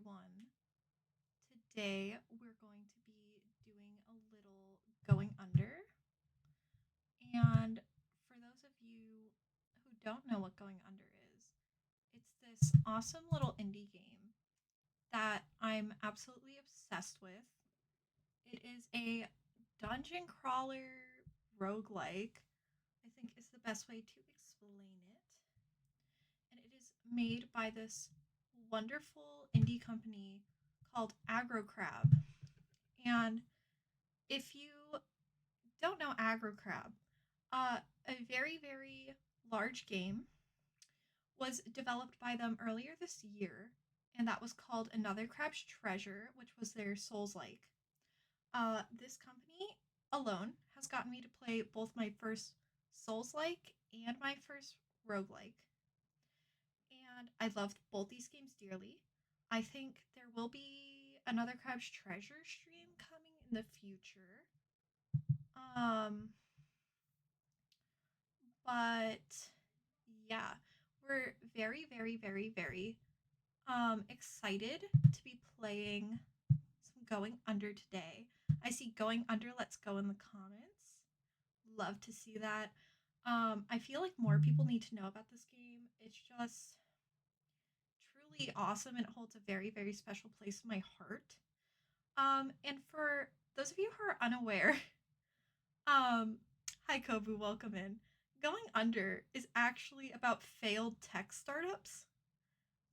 everyone. Today we're going to be doing a little going under. And for those of you who don't know what going under is, it's this awesome little indie game that I'm absolutely obsessed with. It is a dungeon crawler roguelike, I think is the best way to explain it. And it is made by this wonderful indie company called Aggro Crab. And if you don't know Aggro Crab, a very, very large game was developed by them earlier this year, and that was called Another Crab's Treasure, which was their Souls like. This company alone has gotten me to play both my first Souls like and my first roguelike. And I loved both these games dearly. I think there will be another Crab's Treasure stream coming in the future. Um, but yeah, we're very, very, very, very excited to be playing some Going Under today. I see Going Under, let's go in the comments. Love to see that. I feel like more people need to know about this game. It's just truly awesome and it holds a very, very special place in my heart. And for those of you who are unaware, um, hi Kobu, welcome in. Going Under is actually about failed tech startups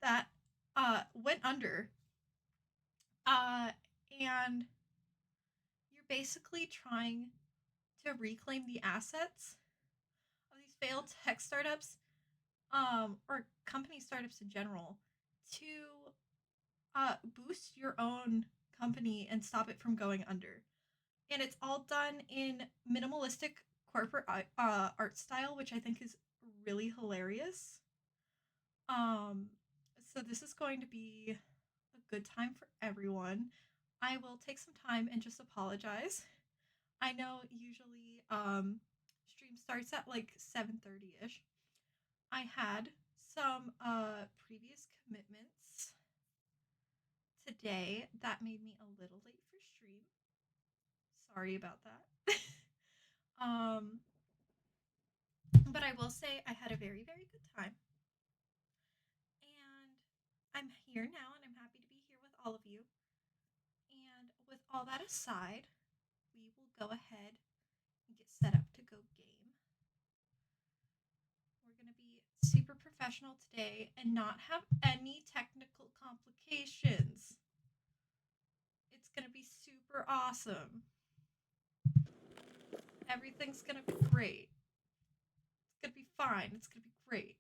that went under. Uh, and you're basically trying to reclaim the assets of these failed tech startups, or company startups in general, to boost your own company and stop it from going under. And it's all done in minimalistic corporate art style, which I think is really hilarious. Um, so this is going to be a good time for everyone. I will take some time and just apologize. I know usually stream starts at like 7:30 ish. I had some previous commitments today that made me a little late for stream. Sorry about that. um, but I will say I had a very, very good time. And I'm here now and I'm happy to be here with all of you. And with all that aside, we will go ahead and get set up to go game. We're going to be super professional today and not have any technical complications. It's going to be super awesome. Everything's going to be great. It's going to be fine. It's going to be great.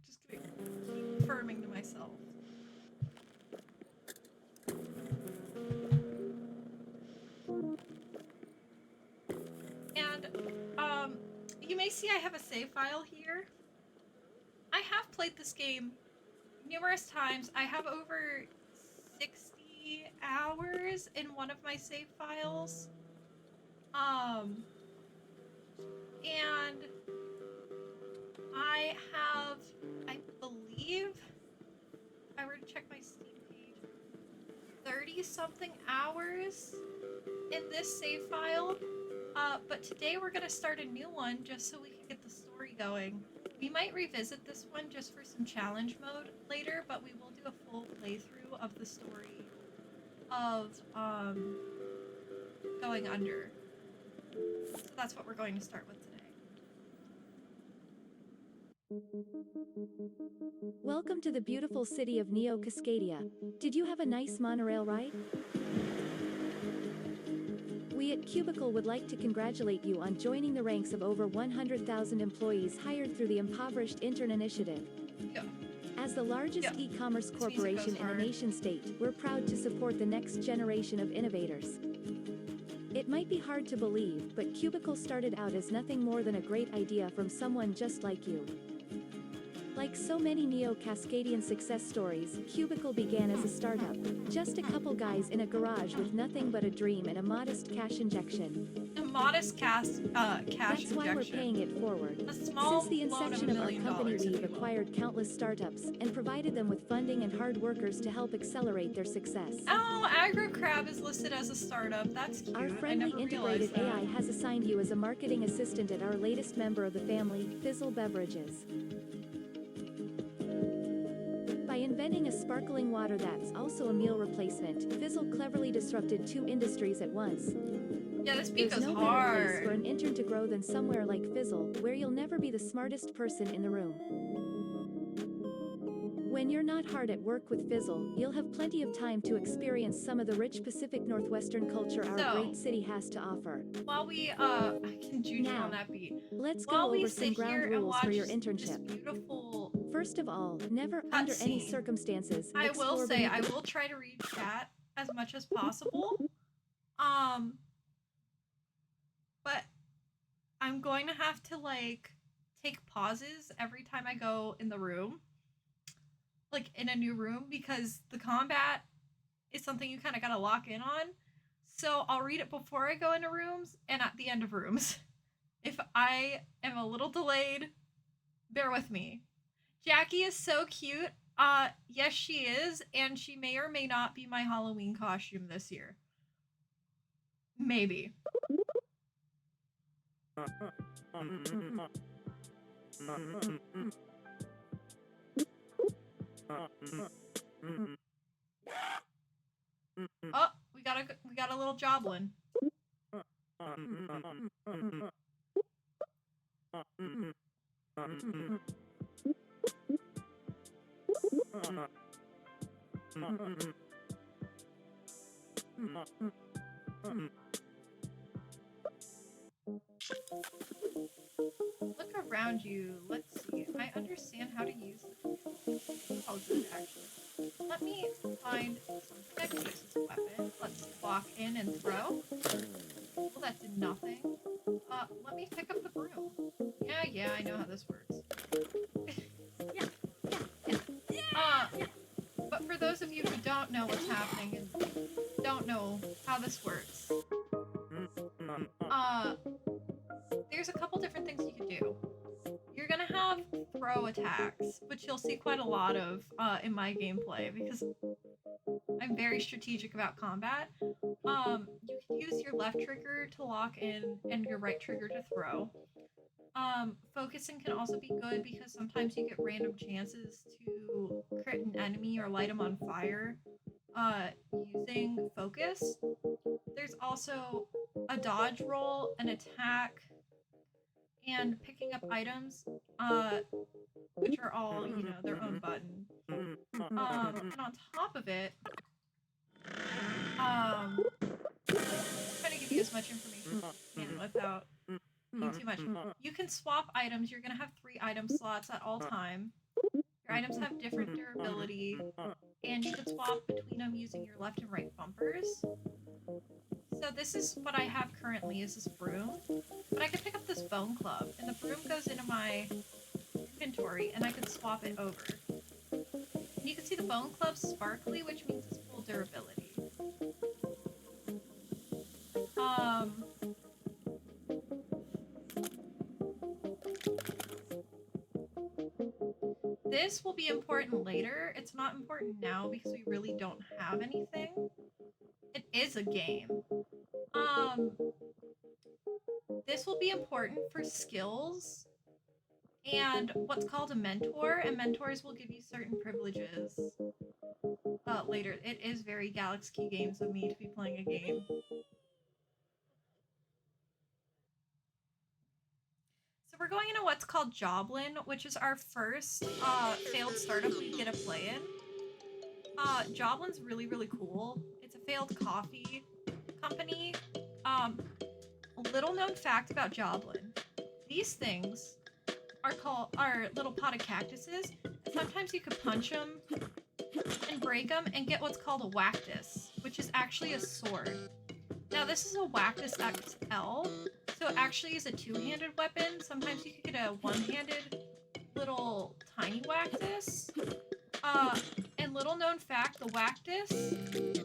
Just going to keep affirming to myself. And you may see I have a save file here. I have played this game numerous times. I have over 60 hours in one of my save files. And I have, I believe, if I were to check my Steam page, 30 something hours in this save file. But today we're going to start a new one just so we can get the story going. We might revisit this one just for some challenge mode later, but we will do a full playthrough of the story of Going Under. So that's what we're going to start with today. Welcome to the beautiful city of Neo Cascadia. Did you have a nice monorail ride? We at Cubicle would like to congratulate you on joining the ranks of over 100,000 employees hired through the Impoverished Intern Initiative. Yeah. As the largest e-commerce corporation in the nation state, we're proud to support the next generation of innovators. It might be hard to believe, but Cubicle started out as nothing more than a great idea from someone just like you. Like so many Neo-Cascadian success stories, Cubicle began as a startup. Just a couple guys in a garage with nothing but a dream and a modest cash injection. A modest cash That's why we're injection. paying it forward. A small Since the loan inception $1 of our million, company, if we've you will. acquired countless startups and provided them with funding and hard workers to help accelerate their success. Oh, AgroCrab is listed as a startup. That's cute. Our I friendly never integrated realized that. AI has assigned you as a marketing assistant at our latest member of the family, Fizzle Beverages. By inventing a sparkling water that's also a meal replacement, Fizzle cleverly disrupted two industries at once. Yeah, this beat There's goes no better place for hard. an intern to grow than somewhere like Fizzle, where you'll never be the smartest person in the room. When you're not hard at work with Fizzle, you'll have plenty of time to experience some of the rich Pacific Northwestern culture our So, great city has to offer. while we I can juju Now, on that beat. Let's go While we over some sit here ground and rules watch for your this internship. beautiful First of all, never under any cutscene, circumstances I will explore say beneath I the will try to read chat as much as possible. Um, but I'm going to have to like take pauses every time I go in the room, like in a new room, because the combat is something you kind of got to lock in on. So I'll read it before I go into rooms and at the end of rooms. If I am a little delayed, bear with me. Jackie is so cute. Yes, she is, and she may or may not be my Halloween costume this year. Maybe. Oh, we got a little joblin. Look around you. Let's see. I understand how to use it. Oh, good, actually. Let me find something I can use as a weapon. Let's walk in and throw. Well, that did nothing. Let me pick up the broom. Yeah, I know how this works. But for those of you who don't know what's happening and don't know how this works, there's a couple different things you can do. You're gonna have throw attacks, which you'll see quite a lot of in my gameplay because I'm very strategic about combat. You can use your left trigger to lock in and your right trigger to throw. Focusing can also be good because sometimes you get random chances to crit an enemy or light them on fire using focus. There's also a dodge roll, an attack, and picking up items, which are all, their own button. And on top of it, trying to give you as much information as I can without being too much. You can swap items. You're going to have 3 item slots at all time. Your items have different durability, and you can swap between them using your left and right bumpers. So this is what I have currently is this broom, but I could pick up this bone club, and the broom goes into my inventory, and I could swap it over. And you can see the bone club's sparkly, which means it's full durability. This will be important later. It's not important now because we really don't have anything. It is a game. This will be important for skills and what's called a mentor, and mentors will give you certain privileges later. It is very Galaxy Key Games of me to be playing a game. So we're going into what's called Joblin, which is our first failed startup we get to play in. Joblin's really, really cool. It's a failed coffee company. A little known fact about Joblin. These things are little potted cactuses. And sometimes you could punch them and break them and get what's called a Wactus, which is actually a sword. Now this is a Wactus XL, so it actually is a 2-handed weapon. Sometimes you could get a 1-handed little tiny Wactus. And little known fact, the Wactus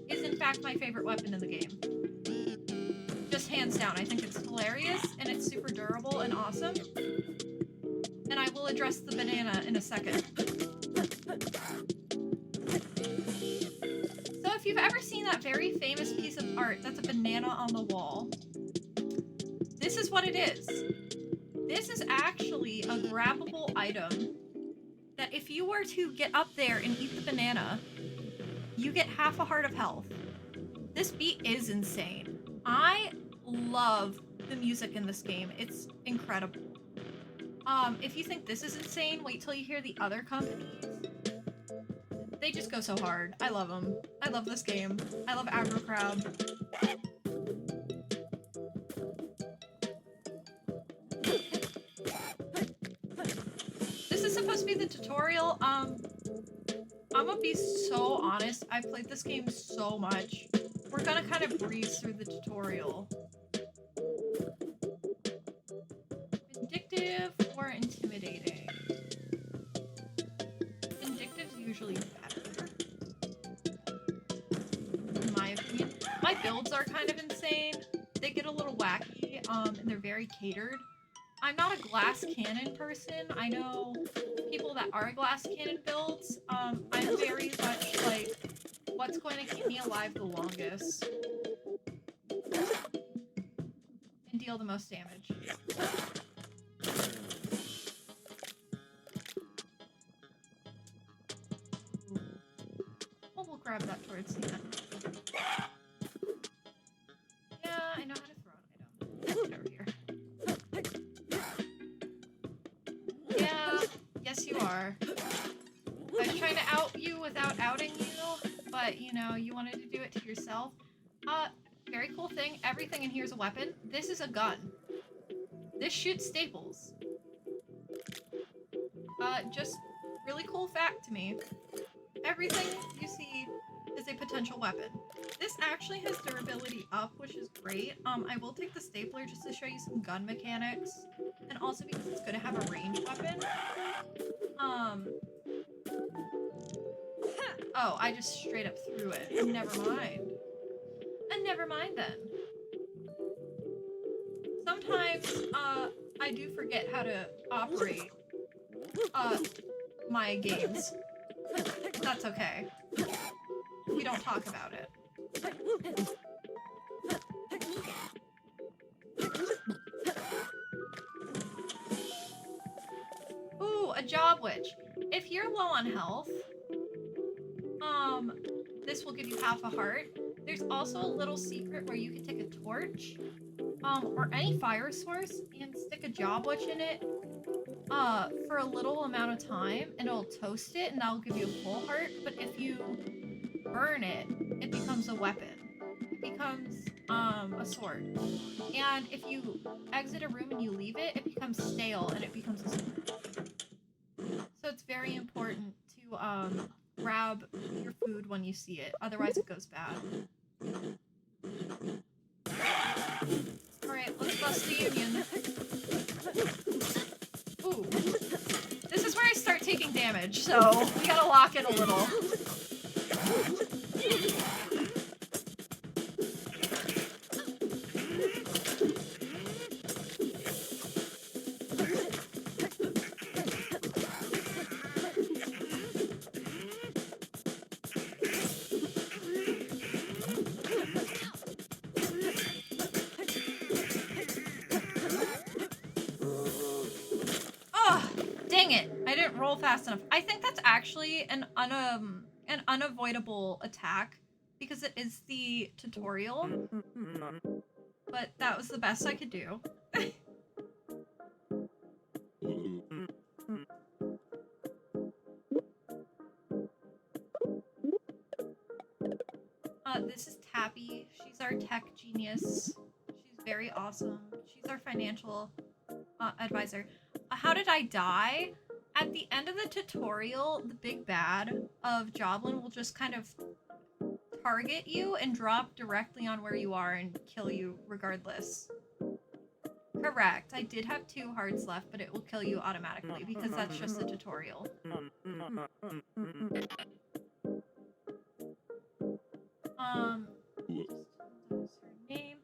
is in fact my favorite weapon in the game. Just hands down. I think it's hilarious and it's super durable and awesome. And I will address the banana in a second. So if you've ever seen that very famous piece of art that's a banana on the wall, this is what it is. This is actually a grabbable item that if you were to get up there and eat the banana, you get half a heart of health. This beat is insane. I love the music in this game. It's incredible. If you think this is insane, wait till you hear the other companies. They just go so hard. I love them. I love this game. I love Aggro Crowd. This is supposed to be the tutorial. I'm gonna be so honest. I've played this game so much. We're gonna kind of breeze through the tutorial. Vindictive or intimidating? Vindictive's usually better, in my opinion. My builds are kind of insane. They get a little wacky, and they're very catered. I'm not a glass cannon person. I know people that are glass cannon builds. I'm very much like, what's going to keep me alive the longest? And deal the most damage. Well, we'll grab that towards the end. Yeah, I know how to throw an item. Get over here. Yeah, yes you are. I was trying to out you without outing you, but you know, you wanted to do it to yourself. Very cool thing. Everything in here is a weapon. This is a gun. This shoots staples. Just really cool fact to me. Everything you see is a potential weapon. This actually has durability up, which is great. I will take the stapler just to show you some gun mechanics, and also because it's good to have a ranged weapon. Oh, I just straight up threw it. Never mind. And never mind then. Sometimes, I do forget how to operate, my games. That's okay. We don't talk about it. Ooh, a job witch. If you're low on health, this will give you half a heart. There's also a little secret where you can take a torch, or any fire source and stick a job witch in it, for a little amount of time, and it'll toast it, and that'll give you a full heart. But if you burn it, it becomes a weapon. It becomes, a sword. And if you exit a room and you leave it, it becomes stale, and it becomes a sword. So it's very important to, grab your food when you see it, otherwise it goes bad. Alright, let's bust the union. Ooh. This is where I start taking damage, so we gotta lock in a little. Fast enough. I think that's actually an unavoidable attack because it is the tutorial. But that was the best I could do. This is Tappy. She's our tech genius. She's very awesome. She's our financial advisor. How did I die? At the end of the tutorial, the big bad of Joblin will just kind of target you and drop directly on where you are and kill you regardless. Correct. I did have 2 hearts left, but it will kill you automatically because that's just a tutorial. Just her name.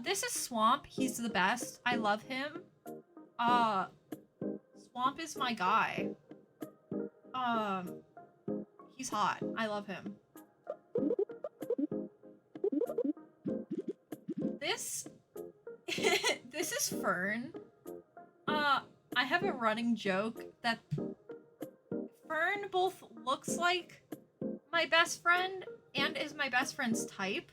This is Swamp. He's the best. I love him. Swamp is my guy. He's hot. I love him. This this is Fern. I have a running joke that Fern both looks like my best friend and is my best friend's type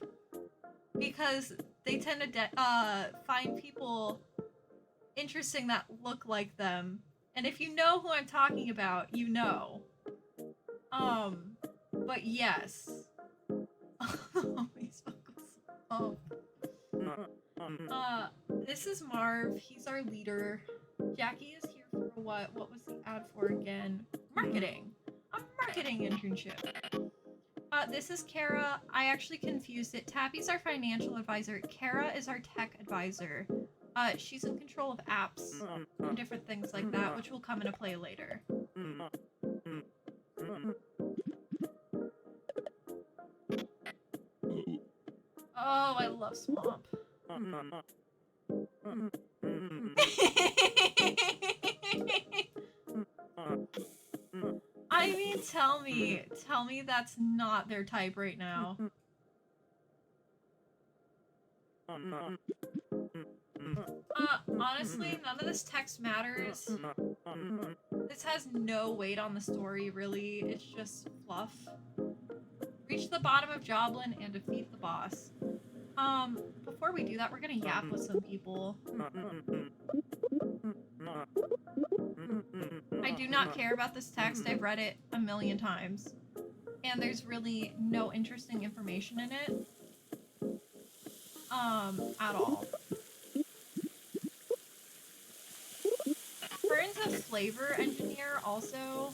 because they tend to find people interesting that look like them. And if you know who I'm talking about, you know. But yes. This is Marv. He's our leader. Jackie is here for what? What was the ad for again? Marketing. A marketing internship. This is Kara. I actually confused it. Tappy's our financial advisor. Kara is our tech advisor. She's in control of apps and different things like that, which will come into play later. Oh, I love Swamp. I mean, tell me that's not their type right now. Honestly, none of this text matters. This has no weight on the story, really. It's just fluff. Reach the bottom of Joblin and defeat the boss. Before we do that, we're gonna yap with some people. I do not care about this text. I've read it a million times. And there's really no interesting information in it. At all. Fern's a flavor engineer also.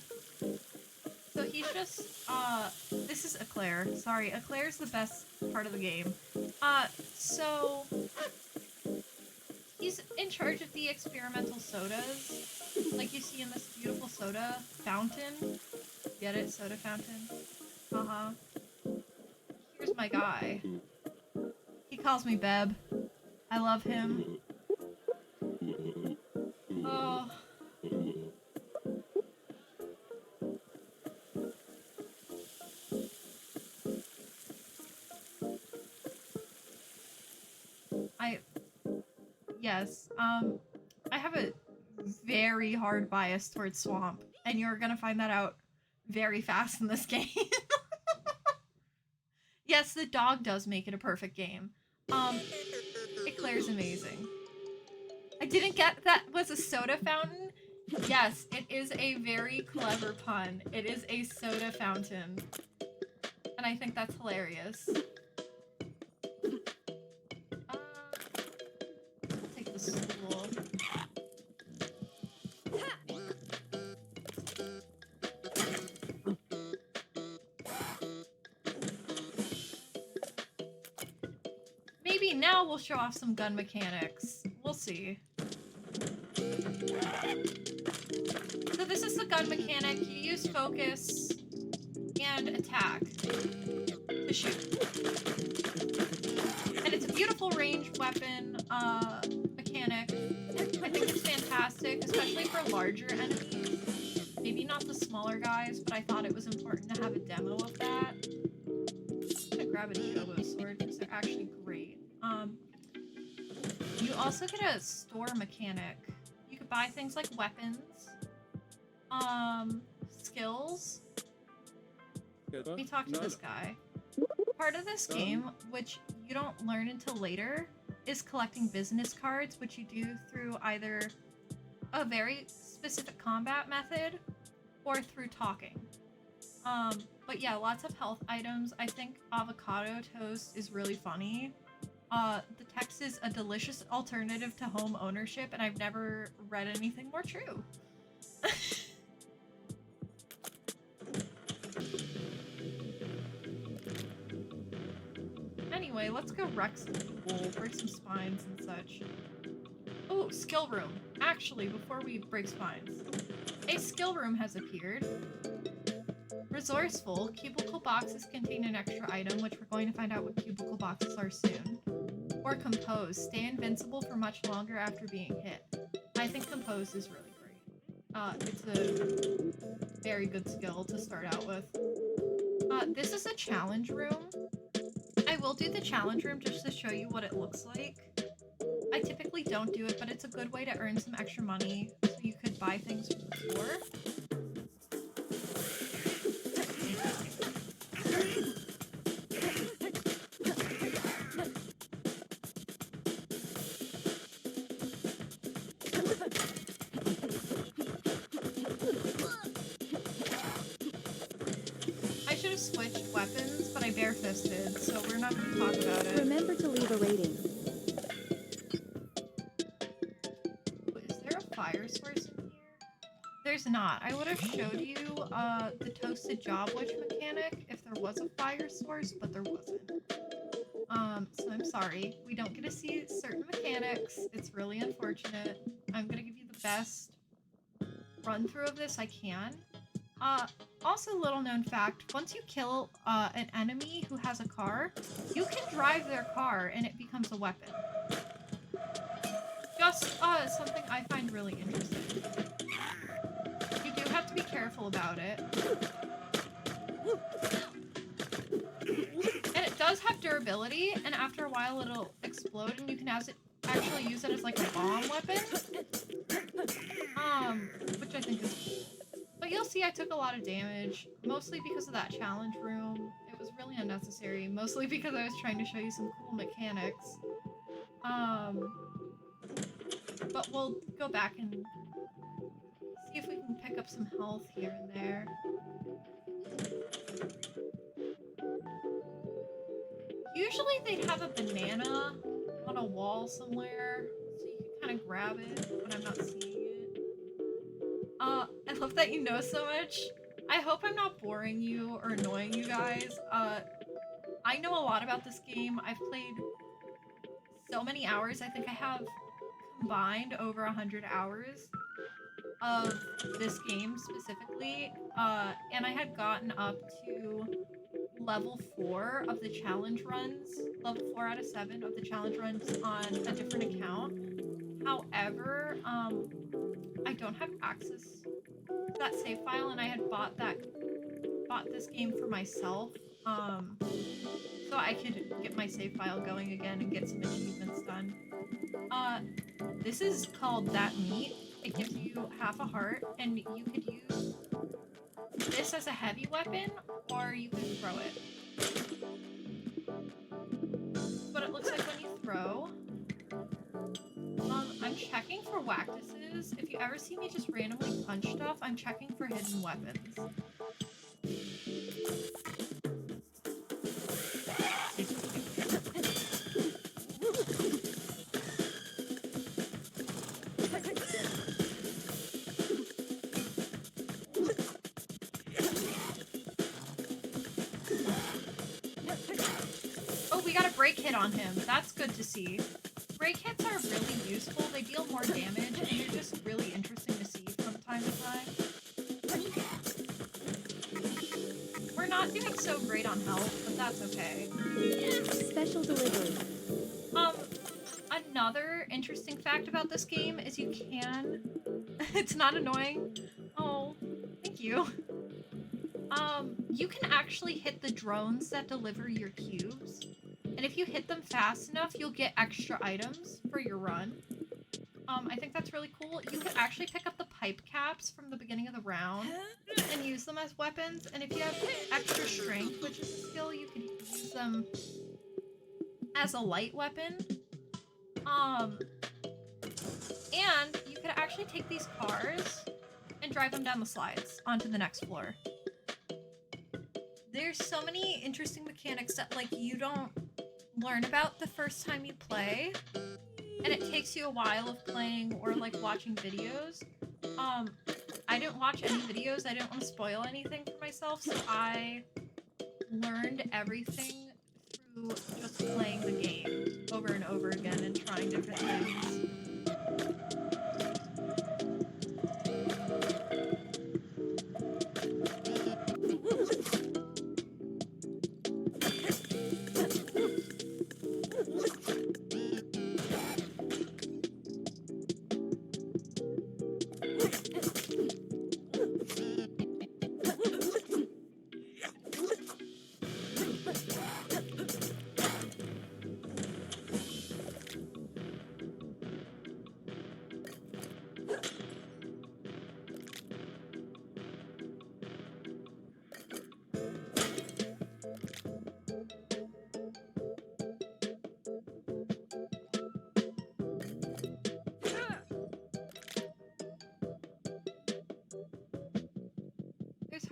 So he's just, this is Eclair. Sorry, Eclair's the best part of the game. So he's in charge of the experimental sodas, like you see in this beautiful soda fountain. Get it? Soda fountain? Uh-huh. Here's my guy. He calls me Beb. I love him. Oh. Yes, I have a very hard bias towards Swamp, and you're gonna find that out very fast in this game. Yes, the dog does make it a perfect game. Eclair's amazing. I didn't get that was a soda fountain. Yes, it is a very clever pun. It is a soda fountain. And I think that's hilarious. I'll take the stool. Maybe now we'll show off some gun mechanics. We'll see. So this is the gun mechanic. You use focus and attack to shoot. And it's a beautiful ranged weapon mechanic. I think it's fantastic, especially for larger enemies. Maybe not the smaller guys, but I thought it was important to have a demo of that. I'm gonna grab a Shogo sword because they're actually great. You also get a store mechanic. You could buy things like weapons, skills. Let me talk to this guy. Part of this game, which you don't learn until later, is collecting business cards, which you do through either a very specific combat method or through talking. But yeah, lots of health items. I think avocado toast is really funny. The text is a delicious alternative to home ownership, and I've never read anything more true. Anyway, let's go wreck some people, break some spines and such. Oh, skill room. Actually, before we break spines, a skill room has appeared. Resourceful. Cubicle boxes contain an extra item, which we're going to find out what cubicle boxes are soon. Or compose. Stay invincible for much longer after being hit. I think compose is really great. It's a very good skill to start out with. This is a challenge room. I will do the challenge room just to show you what it looks like. I typically don't do it, but it's a good way to earn some extra money so you could buy things from the store. I should have switched weapons, but I bare-fisted, so we're not going to talk about it. Remember to leave a rating. Is there a fire source in here? There's not. I would have showed you the toasted job witch mechanic if there was a fire source, but there wasn't. So I'm sorry. We don't get to see certain mechanics. It's really unfortunate. I'm gonna give you the best run through of this I can. Also, little known fact, once you kill an enemy who has a car, you can drive their car and it becomes a weapon. Just something I find really interesting. You do have to be careful about it. And it does have durability, and after a while it'll explode and you can actually use it as like a bomb weapon. Which I think is cool. But you'll see I took a lot of damage, mostly because of that challenge room. It was really unnecessary, mostly because I was trying to show you some cool mechanics. But we'll go back and see if we can pick up some health here and there. Usually they'd have a banana on a wall somewhere, so you can kind of grab it, but I'm not seeing it. I love that you know so much. I hope I'm not boring you or annoying you guys. I know a lot about this game. I've played so many hours. I think I have combined over 100 hours of this game specifically, and I had gotten up to level 4 of the challenge runs, level 4 out of 7 of the challenge runs on a different account. However, I don't have access to that save file, and I had bought this game for myself, so I could get my save file going again and get some achievements done. This is called That Meat. It gives you half a heart, and you could use this as a heavy weapon, or you could throw it. This is what it looks like when you throw. I'm checking for wactuses. If you ever see me just randomly punch stuff, I'm checking for hidden weapons. Oh, we got a break hit on him. That's good to see. Break hits are really useful. They deal more damage, and they're just really interesting to see from time to time. We're not doing so great on health, but that's okay. Special delivery. Another interesting fact about this game is you can... It's not annoying. Oh, thank you. You can actually hit the drones that deliver your cubes. And if you hit them fast enough, you'll get extra items for your run. I think that's really cool. You can actually pick up the pipe caps from the beginning of the round and use them as weapons. And if you have extra strength, which is a skill, you can use them as a light weapon. And you could actually take these cars and drive them down the slides onto the next floor. There's so many interesting mechanics that, like, you don't learn about the first time you play, and it takes you a while of playing or, like, watching videos. I didn't watch any videos. I didn't want to spoil anything for myself, so I learned everything through just playing the game over and over again and trying different things.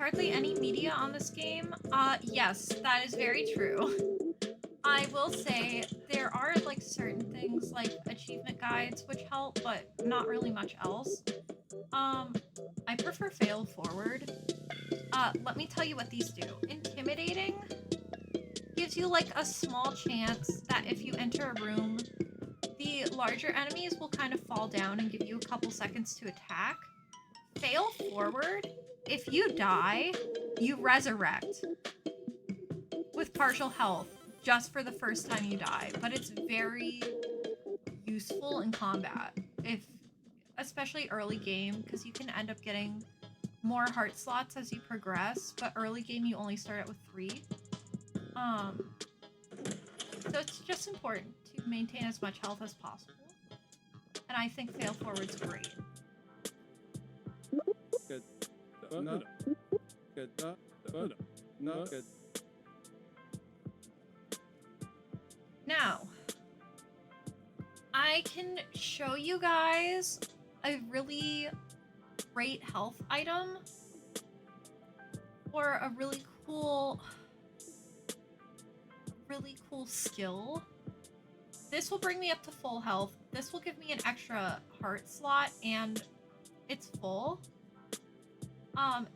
hardly any media on this game. Yes, that is very true. I will say there are like certain things like achievement guides which help, but not really much else. Um, I prefer fail forward. Let me tell you what these do. Intimidating gives you like a small chance that if you enter a room, the larger enemies will kind of fall down and give you a couple seconds to attack. Fail forward, if you die, you resurrect with partial health just for the first time you die, but it's very useful in combat, if especially early game, because you can end up getting more heart slots as you progress, but early game you only start out with 3. So it's just important to maintain as much health as possible, and I think fail forward's great. Good. No. Good. No. Good. Now, I can show you guys a really great health item or a really cool skill. This will bring me up to full health. This will give me an extra heart slot and it's full.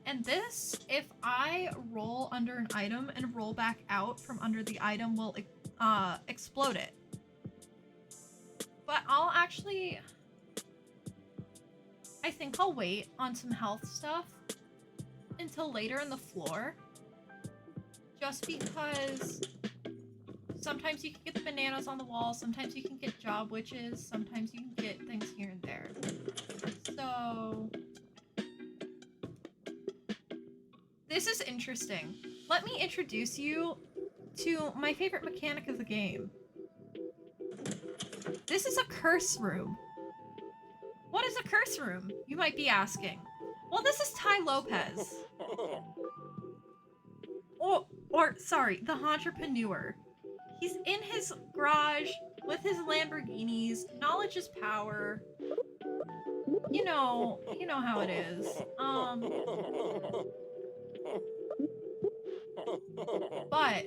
And this, if I roll under an item and roll back out from under the item, will explode it. But I think I'll wait on some health stuff until later in the floor. Just because sometimes you can get the bananas on the wall, sometimes you can get job witches, sometimes you can get things here and there. So this is interesting. Let me introduce you to my favorite mechanic of the game. This is a curse room. What is a curse room? You might be asking. Well, this is Tai Lopez. Sorry, the entrepreneur. He's in his garage with his Lamborghinis. Knowledge is power. You know how it is. But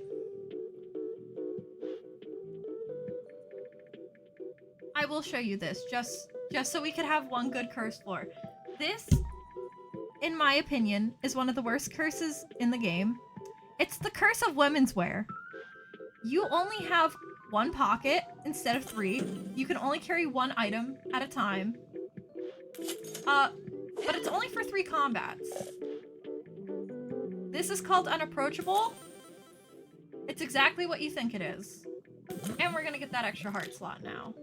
I will show you this just so we could have one good curse floor. This, in my opinion, is one of the worst curses in the game. It's the curse of women's wear. You only have 1 pocket instead of 3. You can only carry 1 item at a time. But it's only for 3 combats. This is called unapproachable. It's exactly what you think it is. And we're gonna get that extra heart slot now.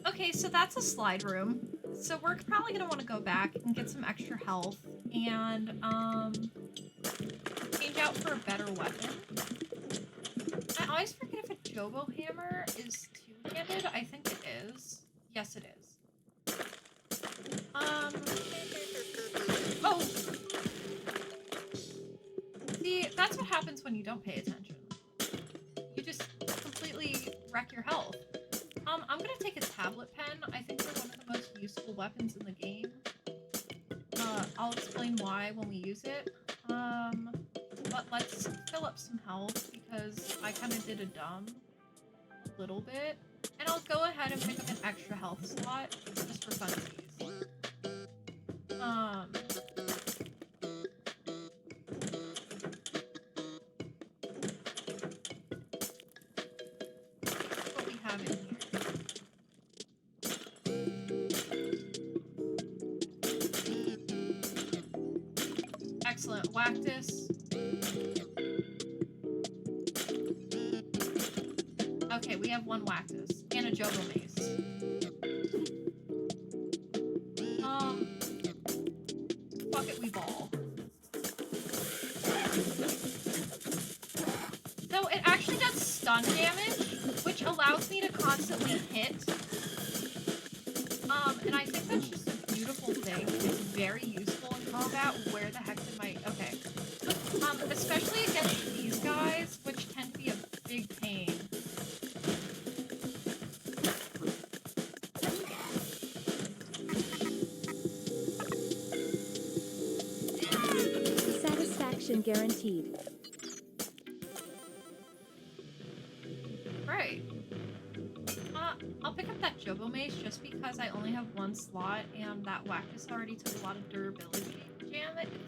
Okay, so that's a slide room. So we're probably gonna want to go back and get some extra health and change out for a better weapon. I always forget if a Jobo hammer is 2-handed. I think it is. Yes, it is. Oh! See, that's what happens when you don't pay attention. You just completely wreck your health. I'm gonna take a tablet pen. I think they're one of the most useful weapons in the game. I'll explain why when we use it. But let's fill up some health because I kind of did a little bit. And I'll go ahead and pick up an extra health slot just for funsies. What we have in here. Excellent. Whack this. Okay, we have one Wactus and a Jogo Mace. Fuck it, we ball. So it actually does stun damage, which allows me to constantly hit. And I think that's just a beautiful thing. It's very useful in combat. Where the heck did my... Okay. Especially against these guys, which tend to be a big pain. Satisfaction guaranteed. Right. I'll pick up that Jobo Mace just because I only have one slot and that Wactus already took a lot of durability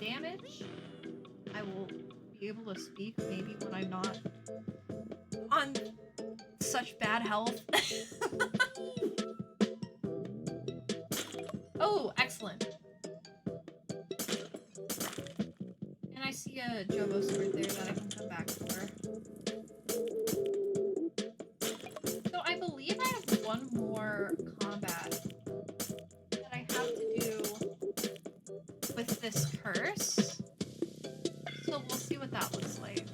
damage. I will be able to speak maybe when I'm not on such bad health. Oh, excellent. And I see a Jobo sword there that I can come back for. So I believe I have one more combat that I have to do with this curse. So we'll see what that looks like.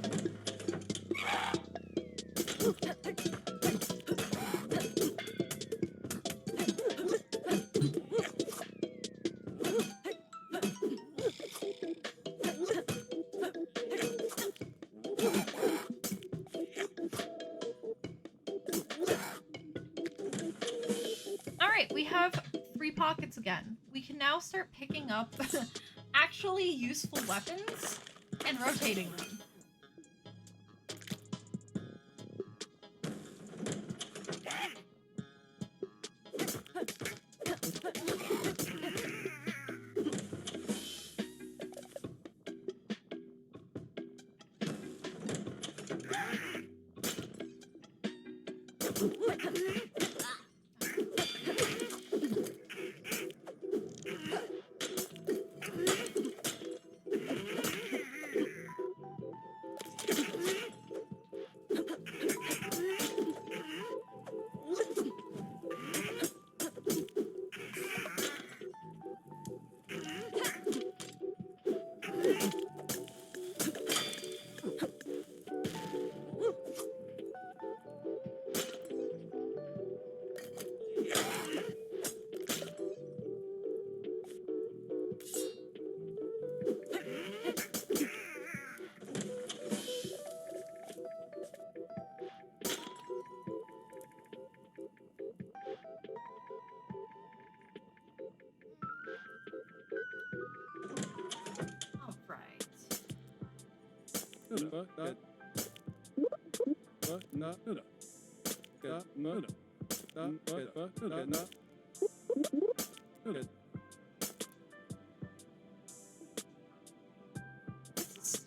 Alright, we have 3 pockets again. We can now start picking up actually useful weapons and rotating them. This is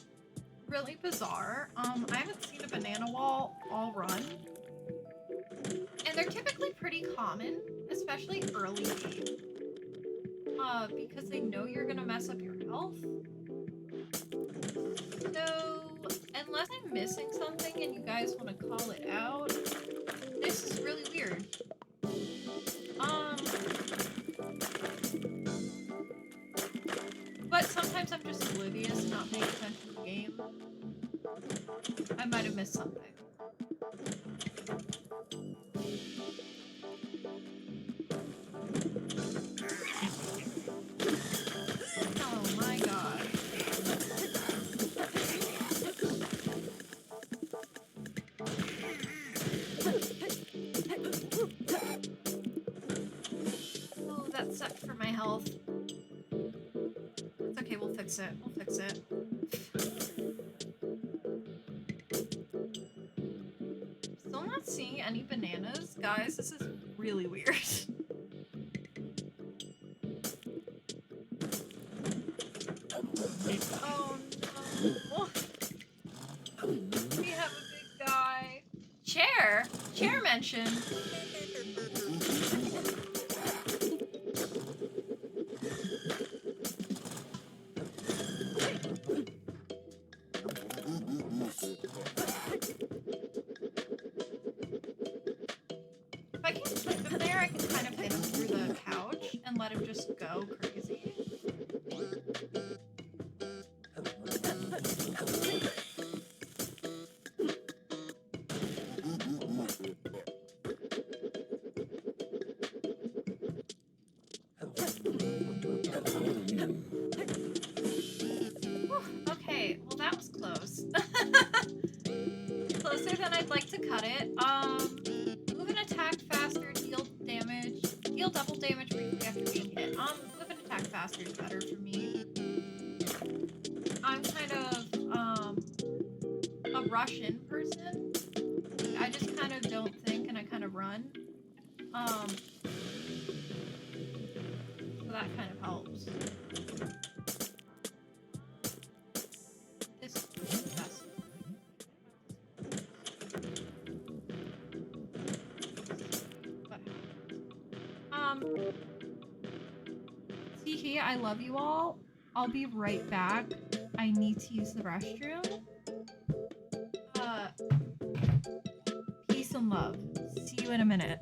really bizarre. I haven't seen a banana wall all run. And they're typically pretty common, especially early game. Because they know you're gonna mess up your health. So, unless I'm missing something and you guys want to call it out, this is really weird. But sometimes I'm just oblivious and not paying attention to the game. I might have missed something. Oh my god. Oh, that sucked for my health. It's okay, we'll fix it. We'll fix it. Still not seeing any bananas. Guys, this is really weird. Oh no. We have a big guy. Chair? Chair mention. there, I can kind of hit him through the couch and let him just go crazy. Whew, okay, well that was close. Closer than I'd like to cut it. Move and attack faster, deal damage, deal double damage briefly after being hit. Move and attack faster is better for me. I'm kind of a Russian person. I just kind of don't think and I kind of run. So that kind of helps. This is the best. Teehee, I love you all. I'll be right back. I need to use the restroom. Peace and love. See you in a minute.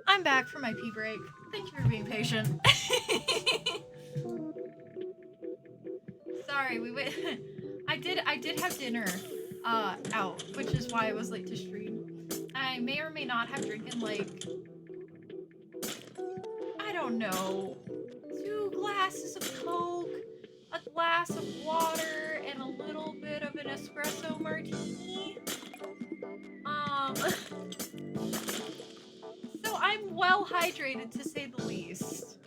I'm back for my pee break. Thank you for being patient. Sorry, we went. I did have dinner out, which is why I was late to stream. I may or may not have drinking like, I don't know, 2 glasses of Coke, a glass of water, and a little bit of an espresso martini. So I'm well hydrated to say the least.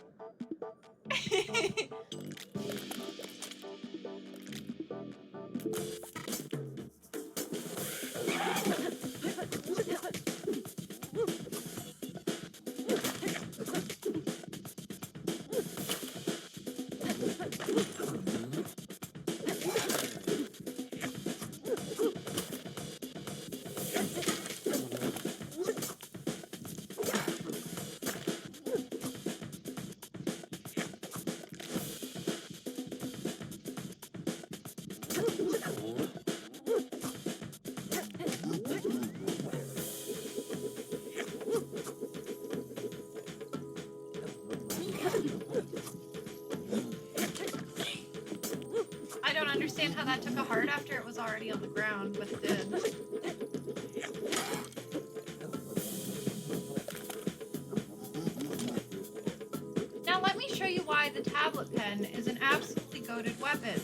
I don't understand how that took a heart after it was already on the ground, but it did. Now let me show you why the tablet pen is an absolutely goated weapon.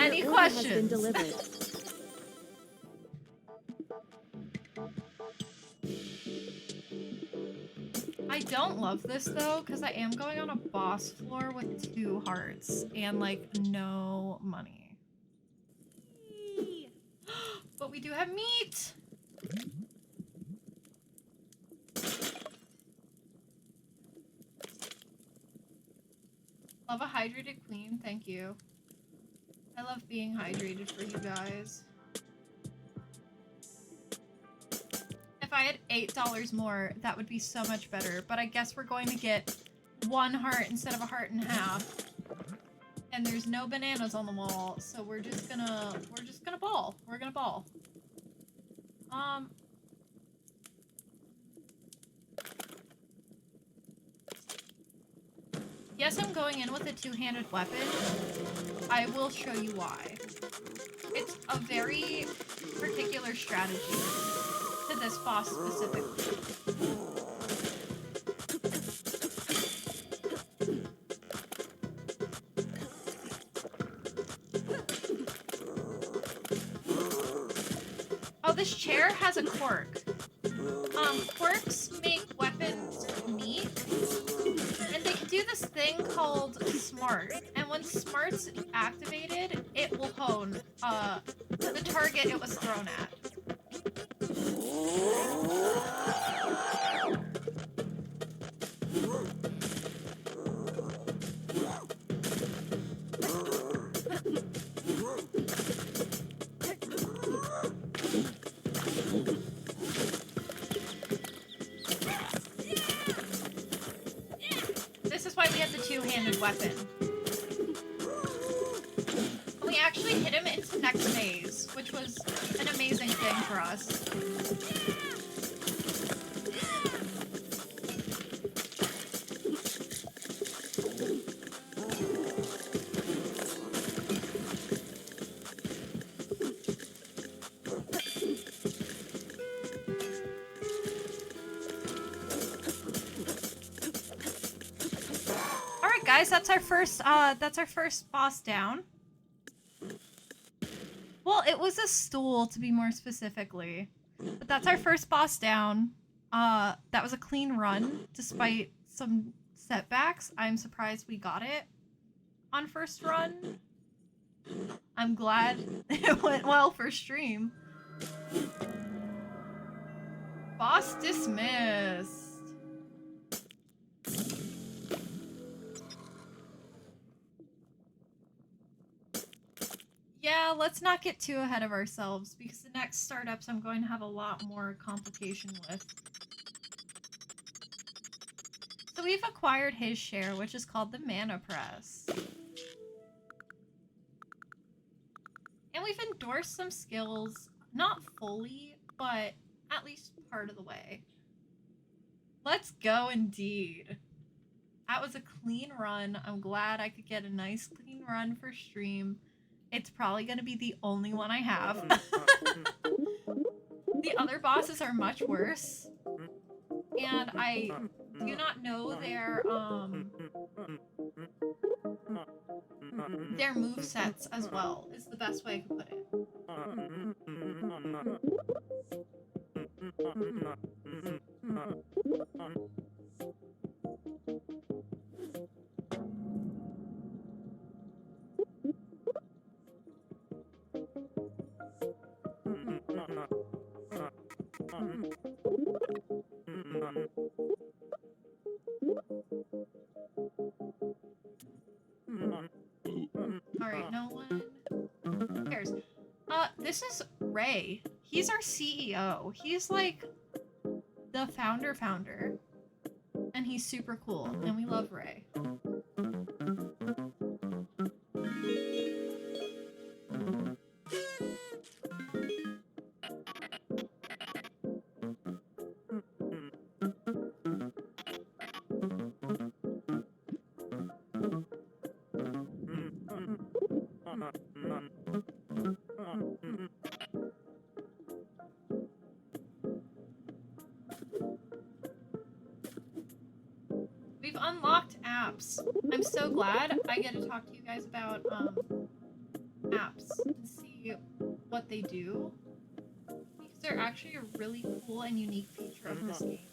any Your order has been questions. delivered. I don't love this though, because I am going on a boss floor with 2 hearts and like no money. But we do have meat. Love a hydrated queen, thank you. I love being hydrated for you guys. If I had $8 more, that would be so much better. But I guess we're going to get 1 heart instead of a heart and a half. And there's no bananas on the wall, so we're just gonna ball. We're gonna ball. Yes, I'm going in with a 2-handed weapon. I will show you why. It's a very particular strategy to this boss specifically. Oh, this chair has a quirk. Quirks make weapons neat, and they can do this thing called smart. And when smart's activated, it will hone the target it was thrown at. This is why we have the 2-handed weapon. We actually hit him into next phase, which was an amazing thing for us. Alright guys, that's our first boss down. Well, it was a stool, to be more specifically. But that's our first boss down. That was a clean run, despite some setbacks. I'm surprised we got it on first run. I'm glad it went well for stream. Boss dismissed. Yeah, let's not get too ahead of ourselves, because the next startups I'm going to have a lot more complication with. So we've acquired his share, which is called the Mana Press. And we've endorsed some skills, not fully, but at least part of the way. Let's go indeed. That was a clean run. I'm glad I could get a nice clean run for stream. It's probably going to be the only one I have. The other bosses are much worse. And I do not know their movesets as well, is the best way I could put it. Alright, no one cares. This is Ray. He's our CEO. He's like the founder. And he's super cool, and we love Ray. We've unlocked apps. I'm so glad I get to talk to you guys about apps and see what they do, because they're actually a really cool and unique feature of this game.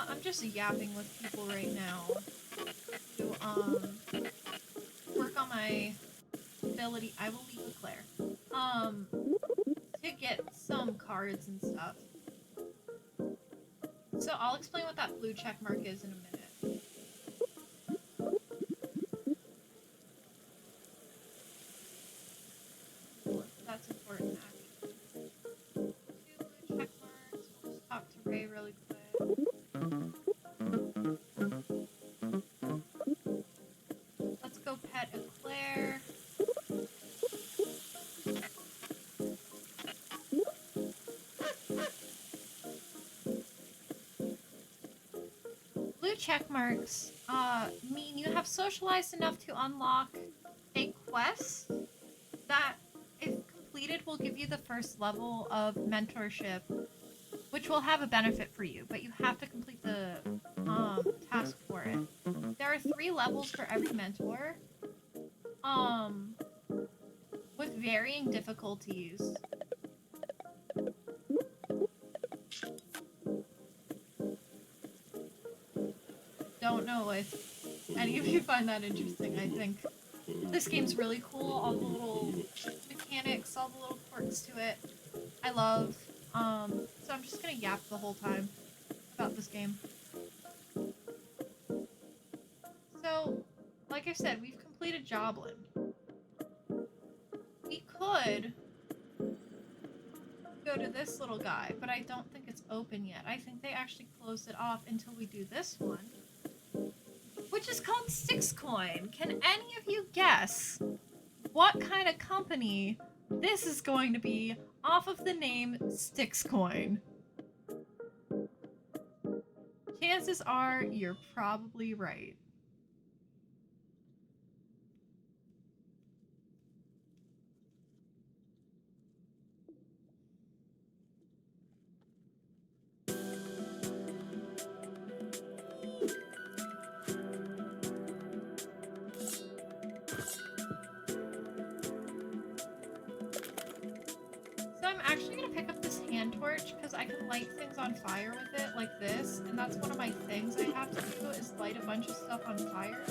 I'm just yapping with people right now to work on my ability. I will leave with Claire. To get some cards and stuff. So I'll explain what that blue check mark is in a minute. That's important, actually. 2 blue check marks. We'll just talk to Ray really quick. Let's go pet a Claire. Blue check marks mean you have socialized enough to unlock a quest that, if completed, will give you the first level of mentorship, which will have a benefit for you, but you have to complete the task for it. There are 3 levels for every mentor, with varying difficulties. Don't know if any of you find that interesting. I think this game's really cool. All the little mechanics, all the little quirks to it, I love. So I'm just gonna yap the whole time about this game. So, like I said, we've completed Joblin. We could go to this little guy, but I don't think it's open yet. I think they actually closed it off until we do this one, which is called Stixcoin. Can any of you guess what kind of company this is going to be off of the name Stixcoin? Chances are you're probably right. I'm actually going to pick up this hand torch because I can light things on fire with it like this, and that's one of my things I have to do is light a bunch of stuff on fire.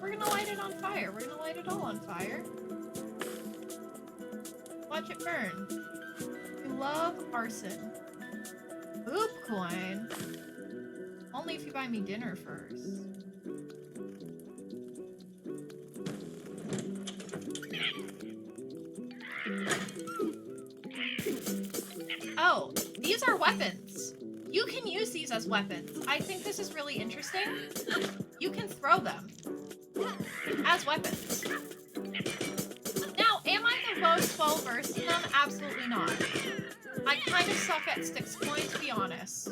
We're going to light it on fire. We're going to light it all on fire. Watch it burn. You love arson. Boop coin. Only if you buy me dinner first. Oh, these are weapons. You can use these as weapons. I think this is really interesting. You can throw them as weapons. Now, am I the most well-versed in them? Absolutely not. I kind of suck at Stixcoin, to be honest.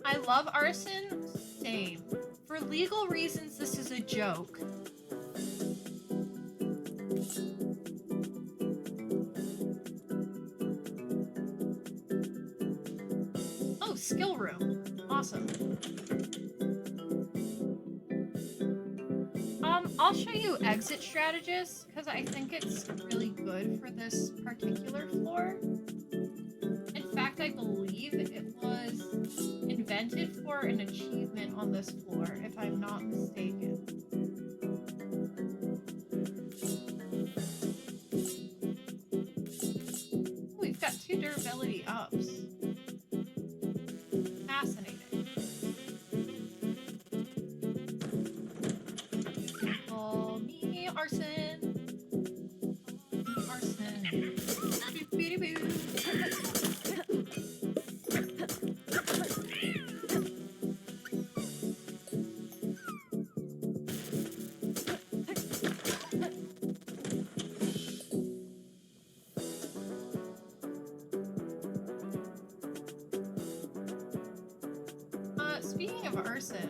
I love arson. Same. For legal reasons, this is a joke. Oh, skill room. Awesome. I'll show you exit strategist because I think it's really good for this particular floor. In fact, I believe it was invented for an achievement on this floor, if I'm not mistaken. Ooh, we've got 2 durability ups. Fascinating. Call me arson. Arson. Boo-boo-boo. Speaking of arson,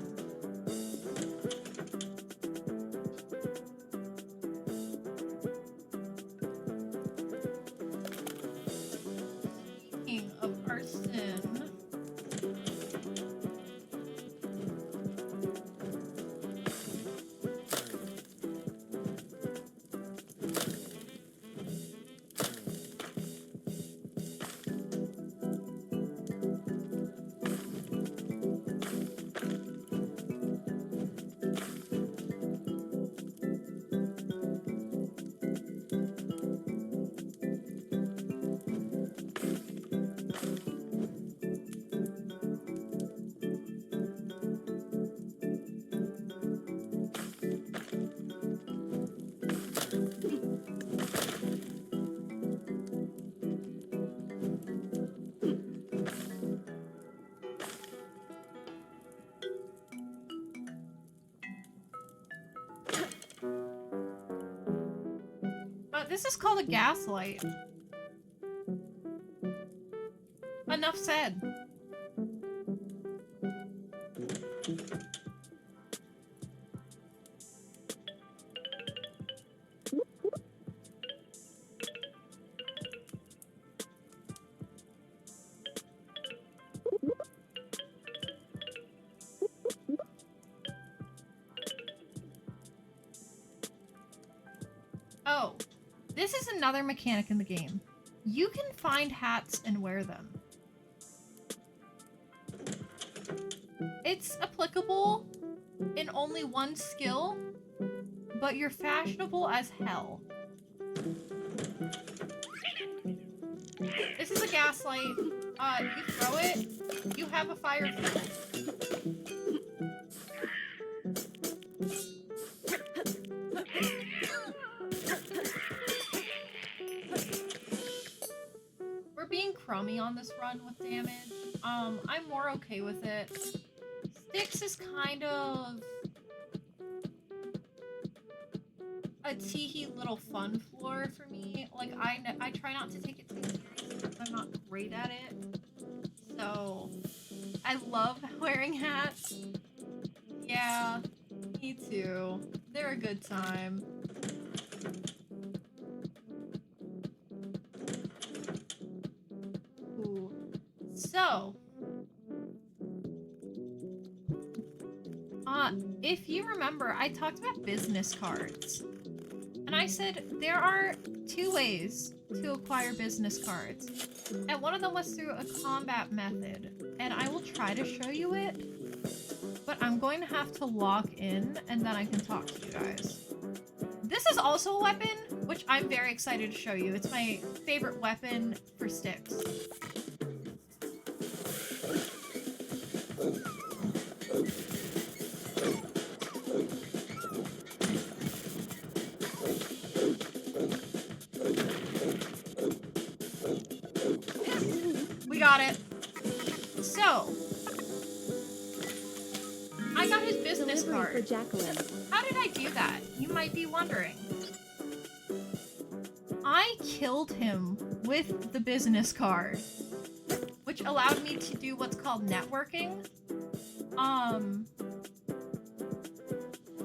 This is called a gaslight. Enough said. Oh, this is another mechanic in the game. You can find hats and wear them. It's applicable in only one skill, but you're fashionable as hell. This is a gaslight. You throw it, you have a fire field. We're being crummy on this run with damage. I'm more okay with it. Styx is kind of a teehee little fun floor for me. Like, I try not to take it too seriously because I'm not great at it. So, I love wearing hats. Yeah, me too. They're a good time. Ooh. So, if you remember, I talked about business cards. And I said there are 2 ways to acquire business cards. And one of them was through a combat method. And I will try to show you it. But I'm going to have to lock in and then I can talk to you guys. This is also a weapon, which I'm very excited to show you. It's my favorite weapon for Styx. We got it. So, I got his business Delivery card. for Jacqueline. How did I do that? You might be wondering. I killed him with the business card, which allowed me to do what's called networking.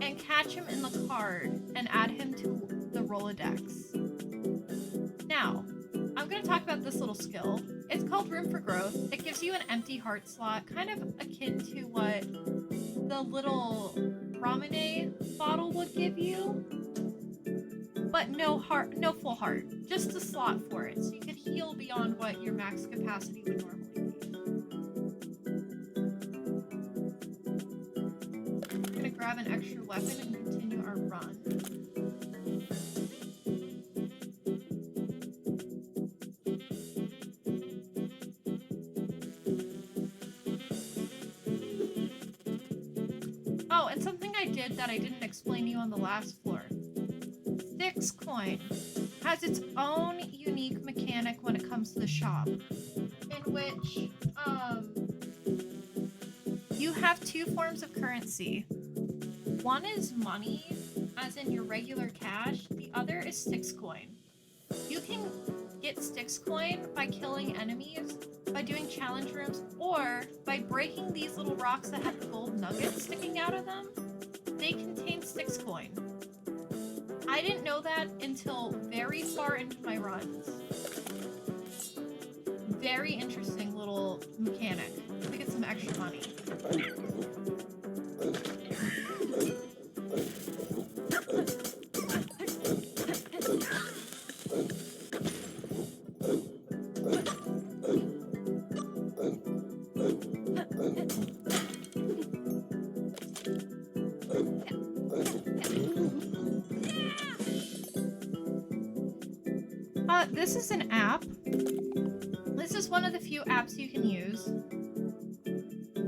And catch him in the card and add him to the Rolodex. Now, I'm going to talk about this little skill. It's called Room for Growth. It gives you an empty heart slot, kind of akin to what the little Ramune bottle would give you. But no heart, no full heart. Just a slot for it, so you could heal beyond what your max capacity would normally be. I'm gonna grab an extra weapon and continue our run. Oh, and something I did that I didn't explain to you on the last floor. Styx Coin has its own unique mechanic when it comes to the shop, in which you have 2 forms of currency. One is money, as in your regular cash. The other is Styx Coin. You can get Styx Coin by killing enemies, by doing challenge rooms, or by breaking these little rocks that have gold nuggets sticking out of them. They contain Styx Coin. I didn't know that until very far into my runs. Very interesting little mechanic to get some extra money. This is an app. This is one of the few apps you can use.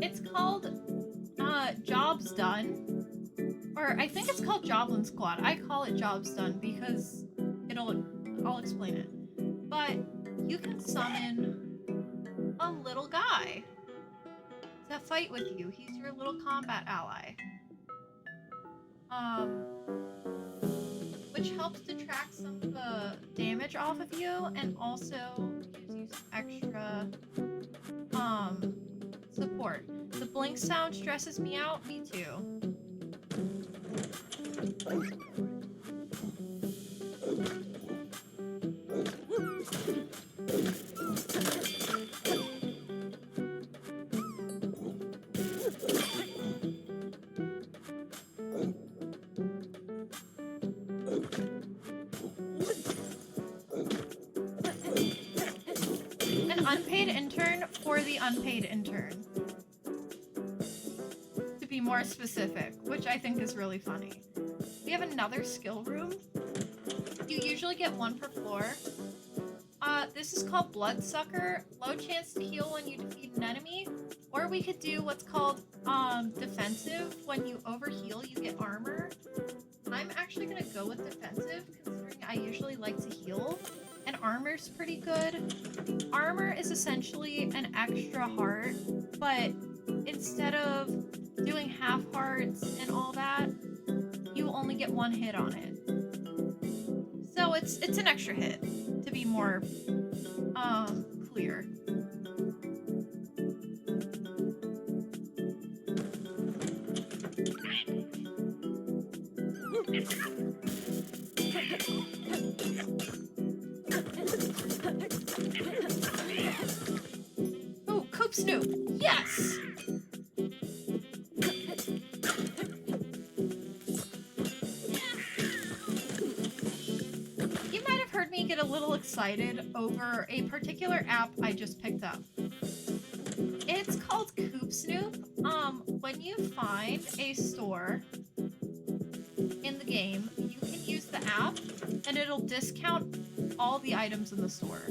It's called Jobs Done. Or I think it's called Joblin Squad. I call it Jobs Done because I'll explain it. But you can summon a little guy to fight with you. He's your little combat ally. which helps detract some of the damage off of you and also gives you some extra support. The blink sound stresses me out, me too. An unpaid intern for the unpaid intern. To be more specific, which I think is really funny. We have another skill room. You usually get one per floor. This is called Bloodsucker. Low chance to heal when you defeat an enemy. Or we could do what's called defensive. When you overheal, you get armor. I'm actually gonna go with defensive, considering I usually like to heal. And armor's pretty good. Armor is essentially an extra heart, but instead of doing half hearts and all that, you only get one hit on it. So it's an extra hit, to be more clear. Oh, Coop Snoop! Yes! You might have heard me get a little excited over a particular app I just picked up. It's called Coop Snoop. When you find a store in the game, you can use the app and it'll discount all the items in the store.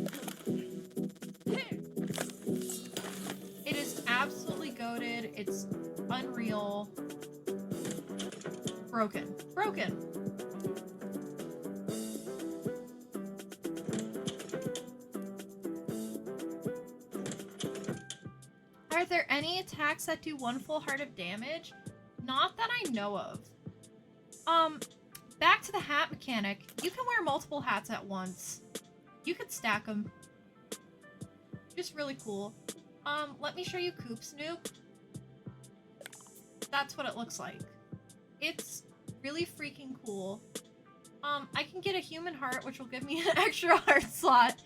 It is absolutely goated. It's unreal. Broken. Broken. Are there any attacks that do one full heart of damage? Not that I know of. Back to the hat mechanic. You can wear multiple hats at once. You could stack them. Just really cool. Let me show you Coop Snoop. That's what it looks like. It's really freaking cool. I can get a human heart, which will give me an extra heart slot.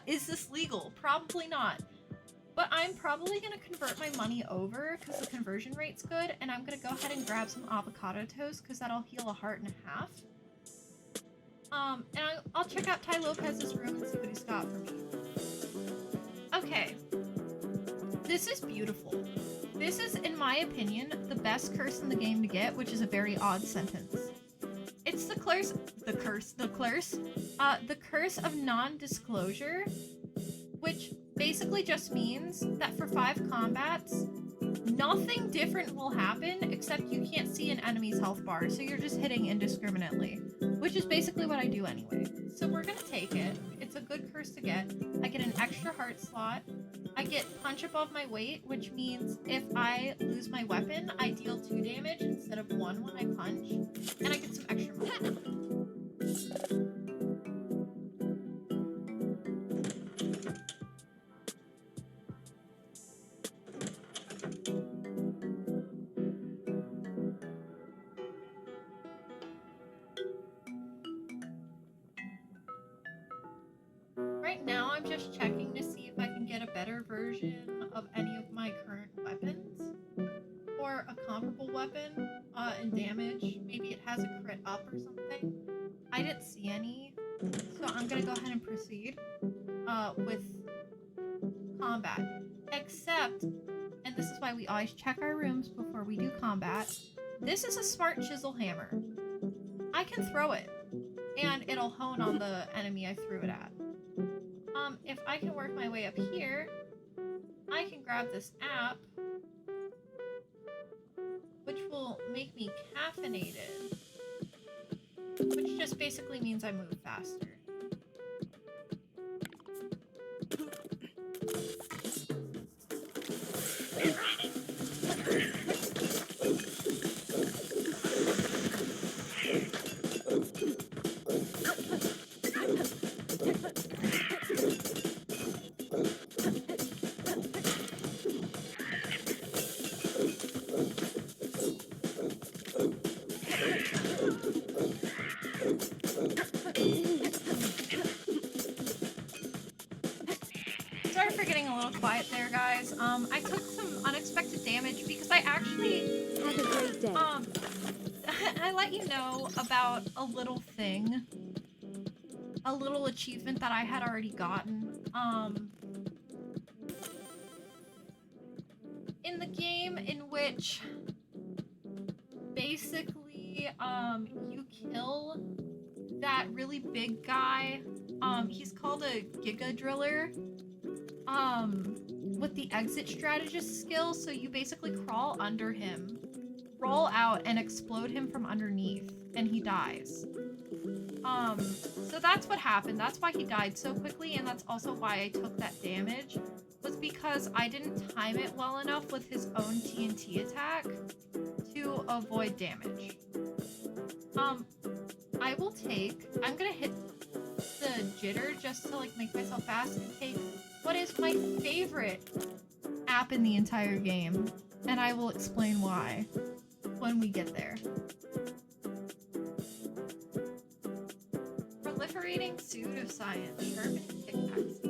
Is this legal? Probably not. But I'm probably going to convert my money over because the conversion rate's good, and I'm going to go ahead and grab some avocado toast because that'll heal a heart and a half. And I'll check out Ty Lopez's room and see what he's got for me. Okay. This is beautiful. This is, in my opinion, the best curse in the game to get, which is a very odd sentence. It's the curse of non-disclosure, which basically just means that for 5 combats, nothing different will happen except you can't see an enemy's health bar, so you're just hitting indiscriminately, which is basically what I do anyway. So we're gonna take it. It's a good curse to get. I get an extra heart slot. I get punch above my weight, which means if I lose my weapon, I deal 2 damage instead of 1 when I punch, and I get some extra money. Right now, I'm just checking to see if I can get a better version of any of my current weapons, or a comparable weapon in damage. Maybe it has a crit up or something. I didn't see any, so I'm gonna go ahead and proceed with combat. Except, and this is why we always check our rooms before we do combat, this is a smart chisel hammer. I can throw it, and it'll hone on the enemy I threw it at. If I can work my way up here, I can grab this app, which will make me caffeinated, which just basically means I move faster. quiet there, guys. I took some unexpected damage because I actually Have a great day. I let you know about a little thing, a little achievement that I had already gotten. In the game in which basically you kill that really big guy. He's called a Giga Driller. With the exit strategist skill, so you basically crawl under him, roll out, and explode him from underneath, and he dies. So that's what happened. That's why he died so quickly, and that's also why I took that damage, was because I didn't time it well enough with his own TNT attack to avoid damage. I'm gonna hit the jitter just to like make myself fast and take what is my favorite app in the entire game, and I will explain why when we get there. Proliferating pseudoscience, sharpening pickaxes.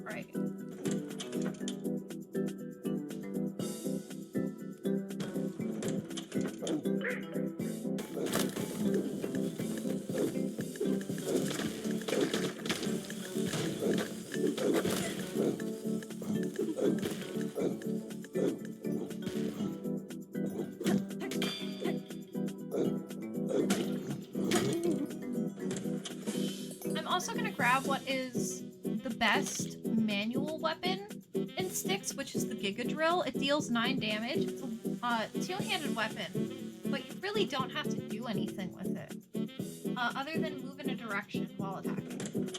Right. I'm also going to grab what is the best manual weapon in Styx, which is the Giga Drill. It deals 9 damage. It's a two-handed weapon, but you really don't have to do anything with it, other than move in a direction while attacking.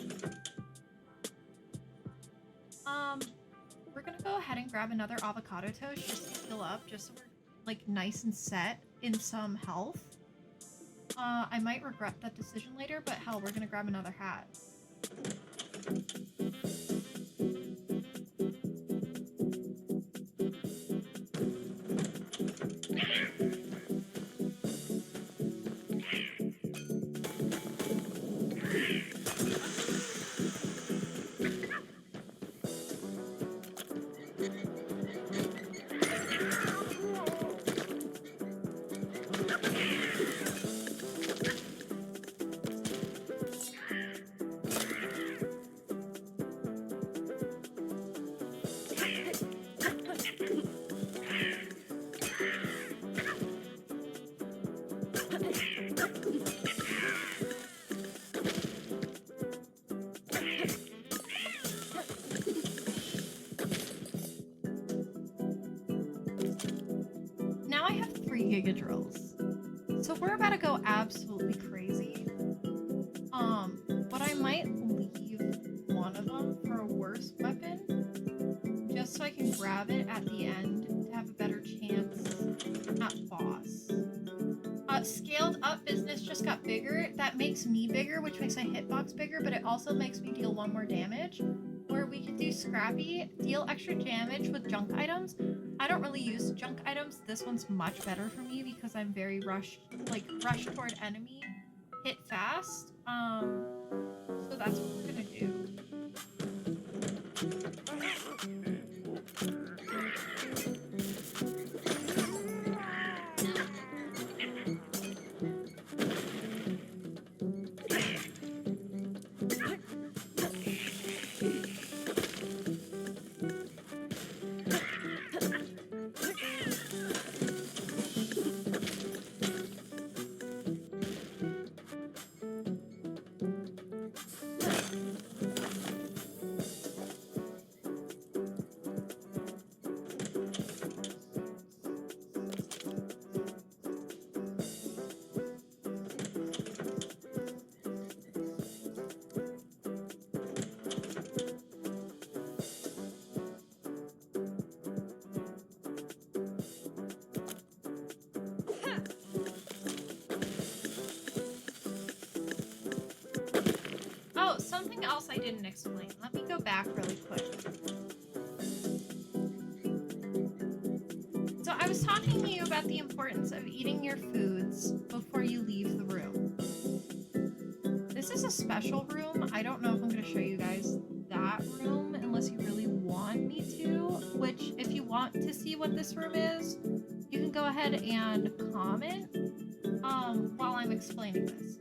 We're going to go ahead and grab another avocado toast just to heal up, just so we're like nice and set in some health. I might regret that decision later, but hell, we're gonna grab another hat. Now I have 3 Giga Drills. So we're about to go absolutely crazy. But I might leave one of them for a worse weapon, just so I can grab it at the end to have a better chance at boss. Scaled up business just got bigger. That makes me bigger, which makes my hitbox bigger, but it also makes me deal 1 more damage. Or we could do Scrappy, deal extra damage with junk items. I don't really use junk items. This one's much better for me because I'm very rush toward enemy, hit fast. So that's what we're gonna do. Oh, something else I didn't explain. Let me go back really quick. So I was talking to you about the importance of eating your foods before you leave the room. This is a special room. I don't know if I'm going to show you guys that that room unless you really want me to, which if you want to see what this room is, you can go ahead and comment while I'm explaining this.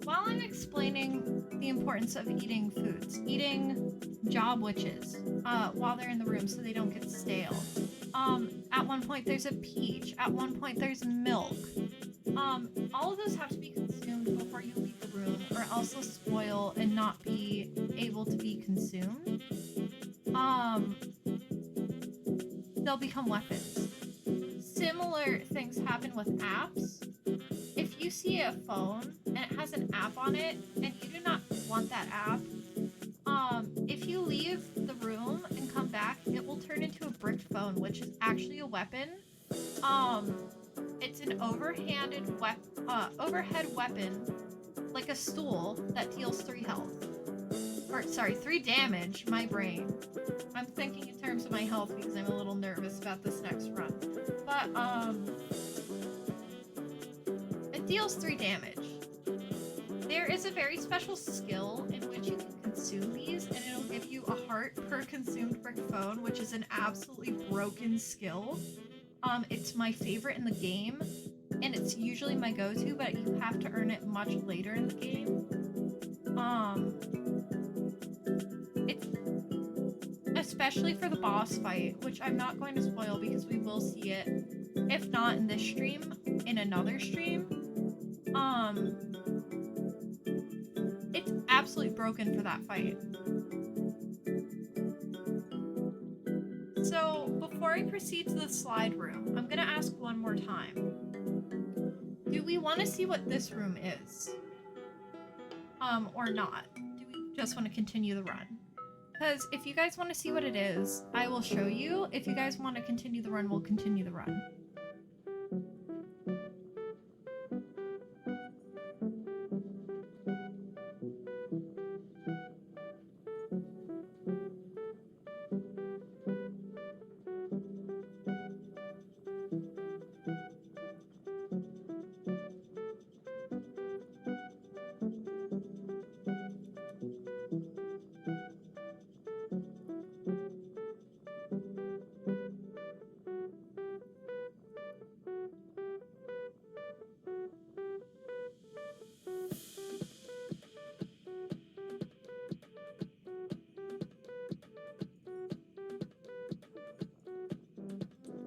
While I'm explaining the importance of eating foods, eating job witches while they're in the room so they don't get stale. At one point there's a peach, at one point there's milk. All of those have to be consumed before you leave the room or else they'll spoil and not be able to be consumed. They'll become weapons. Similar things happen with apps. If you see a phone and it has an app on it and you do not want that app, if you leave the room and come back, it will turn into a brick phone, which is actually a weapon. It's an overhead weapon, like a stool that deals 3 health. Or, sorry, 3 damage, my brain. I'm thinking in terms of my health because I'm a little nervous about this next run. But, it deals 3 damage. There is a very special skill in which you can consume these, and it'll give you a heart per consumed brick phone, which is an absolutely broken skill. It's my favorite in the game, and it's usually my go-to, but you have to earn it much later in the game. It's especially for the boss fight, which I'm not going to spoil because we will see it, if not in this stream, in another stream. It's absolutely broken for that fight. So, before I proceed to the slide room, I'm gonna ask one more time. Do we want to see what this room is? Or not? Do we just want to continue the run? Because if you guys want to see what it is, I will show you. If you guys want to continue the run, we'll continue the run.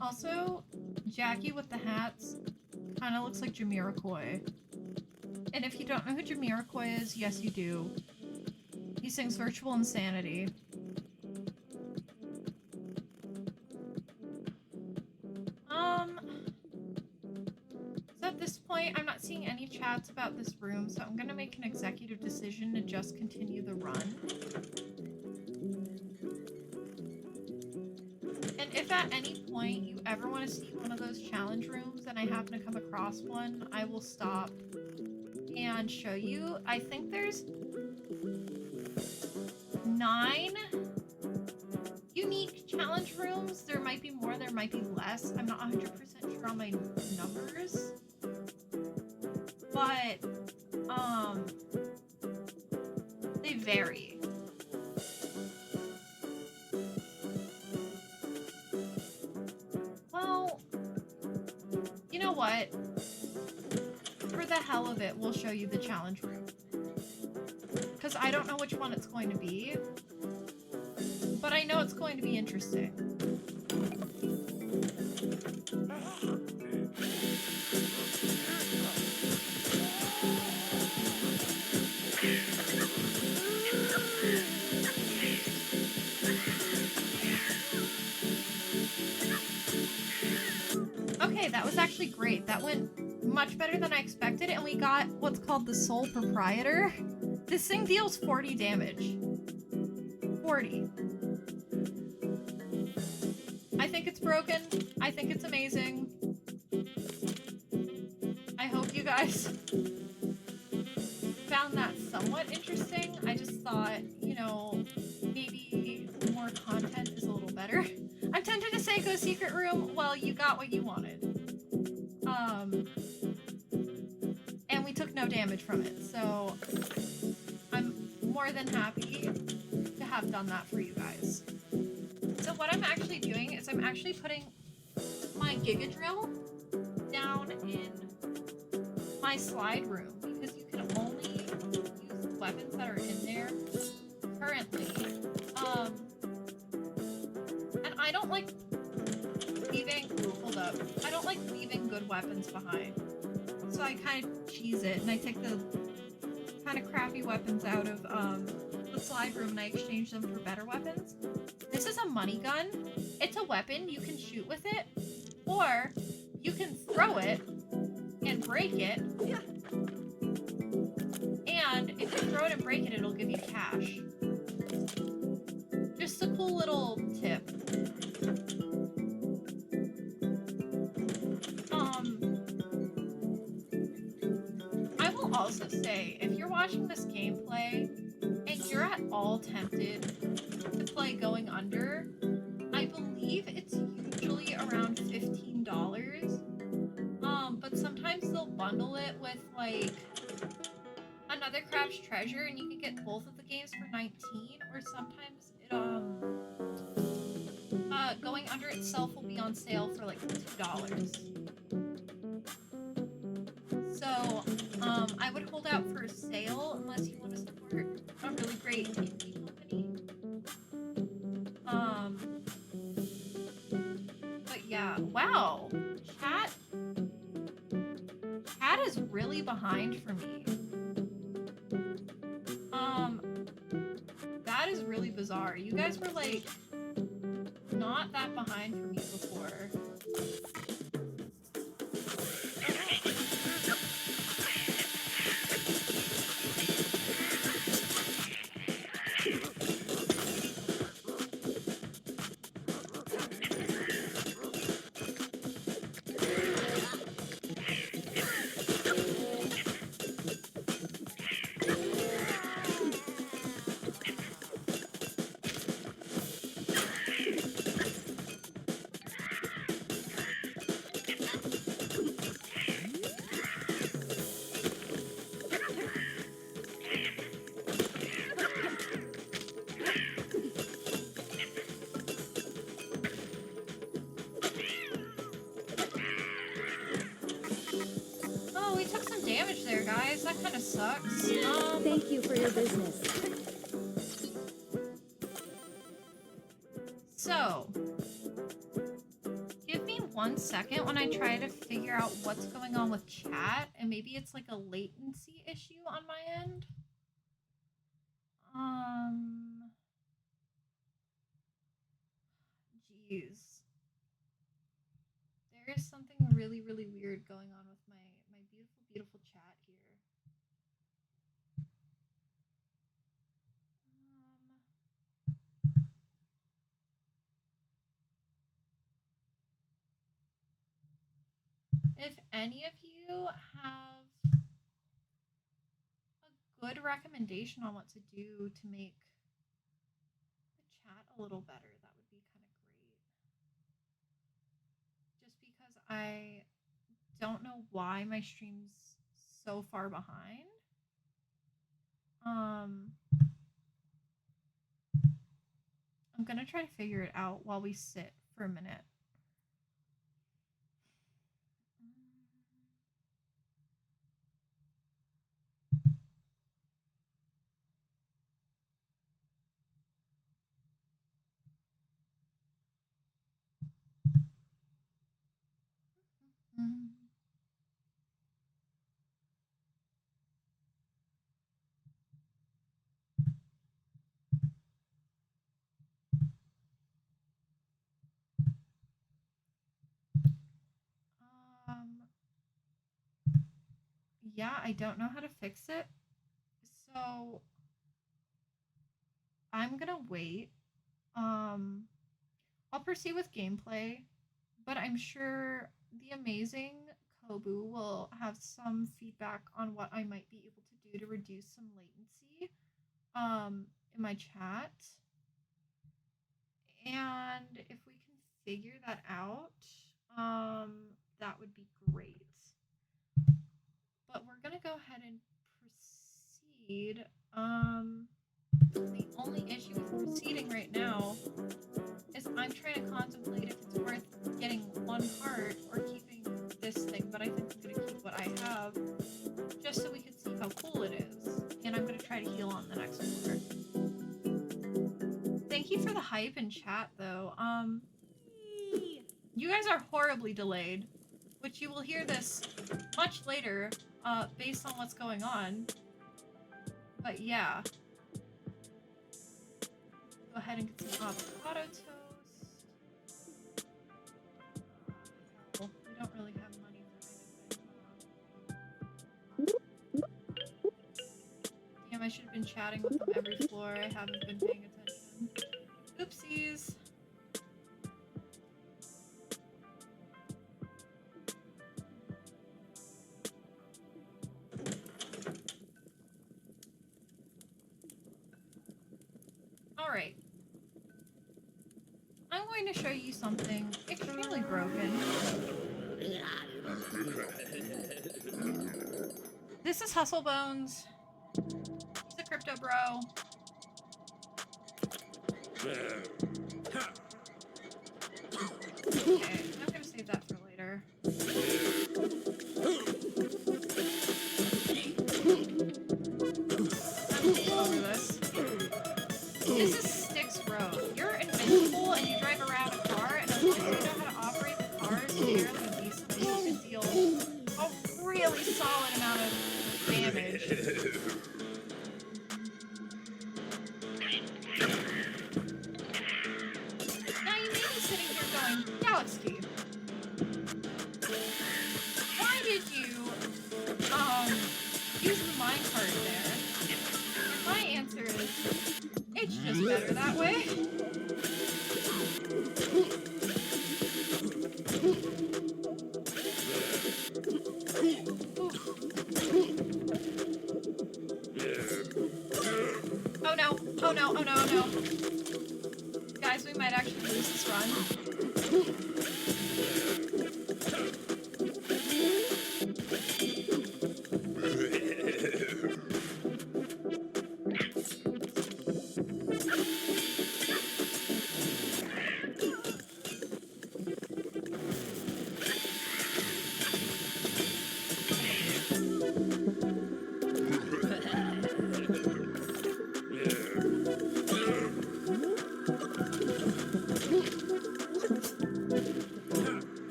Also, Jackie with the hats kind of looks like Jamiroquai. And if you don't know who Jamiroquai is, yes you do. He sings Virtual Insanity. So at this point, I'm not seeing any chats about this room, so I'm gonna make an executive decision to just continue the run. And if at any point you ever want to see one of those challenge rooms and I happen to come across one, I will stop and show you. I think there's 9 unique challenge rooms. There might be more, there might be less. I'm not 100% sure on my numbers. But, they vary. Well, you know what? For the hell of it, we'll show you the challenge room. Because I don't know which one it's going to be. But I know it's going to be interesting. Okay, that was actually great. That went much better than I expected, and we got what's called the Sole Proprietor. This thing deals 40 damage. 40. I think it's broken. I think it's amazing. I hope you guys found that somewhat interesting. I just thought, you know, maybe more content is a little better. I'm tempted to say go secret room. Well, you got what you wanted. And we took no damage from it, so I'm more than happy have done that for you guys. So what I'm actually doing is I'm actually putting my Giga Drill down in my slide room because you can only use weapons that are in there currently. And I don't like leaving, hold up, I don't like leaving good weapons behind. So I kind of cheese it and I take the kind of crappy weapons out of the slide room and I exchange them for better weapons. This is a money gun. It's a weapon, you can shoot with it, or you can throw it and break it. Yeah. And if you throw it and break it, it'll give you cash. Just a cool little tip. I will also say, if you're watching this gameplay and you're at all tempted to play Going Under, I believe it's usually around $15. But sometimes they'll bundle it with like Another Crab's Treasure, and you can get both of the games for $19, or sometimes it, Going Under itself will be on sale for like $2. So, I would hold out for a sale unless you want to support a really great indie company. But yeah, wow, chat is really behind for me. That is really bizarre. You guys were like not that behind for me before. Oh, we took some damage there, guys. That kind of sucks. Thank you for your business. So, give me 1 second when I try to figure out what's going on with chat, and maybe it's like a latency issue on my end. Jeez. There is something really, really weird going on with my beautiful, beautiful chat here. If any of you have a good recommendation on what to do to make the chat a little better, that would be kind of great. Just because I don't know why my stream's so far behind. I'm gonna try to figure it out while we sit for a minute. Yeah, I don't know how to fix it. So I'm gonna wait. I'll proceed with gameplay, but I'm sure the amazing Kobu will have some feedback on what I might be able to do to reduce some latency in my chat. And if we can figure that out, that would be great. But we're gonna go ahead and proceed. The only issue with proceeding right now is I'm trying to contemplate if it's worth getting one cart or keeping this thing, but I think I'm going to keep what I have just so we can see how cool it is. And I'm going to try to heal on the next floor. Thank you for the hype in chat, though. You guys are horribly delayed, which you will hear this much later, based on what's going on. But yeah. Go ahead and get some avocado toast. Well, we don't really have money for anything. Damn, I should have been chatting with them every floor. I haven't been paying attention. Oopsies. Alright. I'm going to show you something extremely broken. This is Hustle Bones. He's a crypto bro. Okay, I'm gonna save that for later. Over this. This is Styx Road. You're invincible and you drive around a car, and unless you know how to operate the cars fairly decently, you can deal a really solid amount of damage. Now you may be sitting here going, Galaxy, why did you use the minecart there? And my answer is, it's just better that way. Oh no, oh no, oh no, oh no. Guys, we might actually lose this run.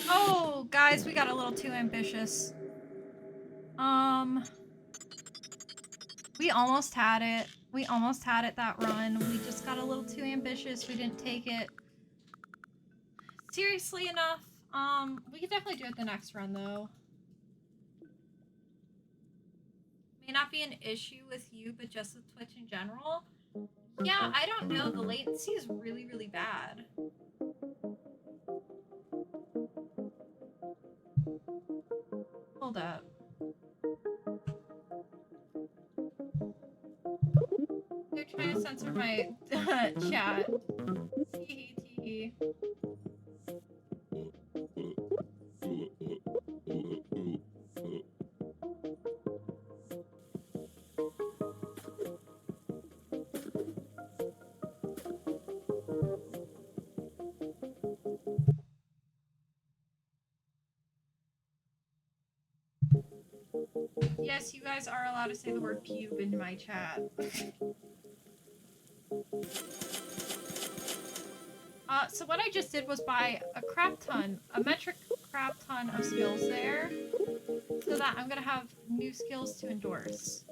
Oh, guys, we got a little too ambitious. We almost had it. We almost had it that run. We just got a little too ambitious. We didn't take it seriously enough. We could definitely do it the next run, though. May not be an issue with you, but just with Twitch in general. Yeah, I don't know. The latency is really, really bad. Hold up. They're trying to censor my chat. Tee hee. Yes, you guys are allowed to say the word pube in my chat. So what I just did was buy a metric crap ton of skills there, so that I'm gonna have new skills to endorse.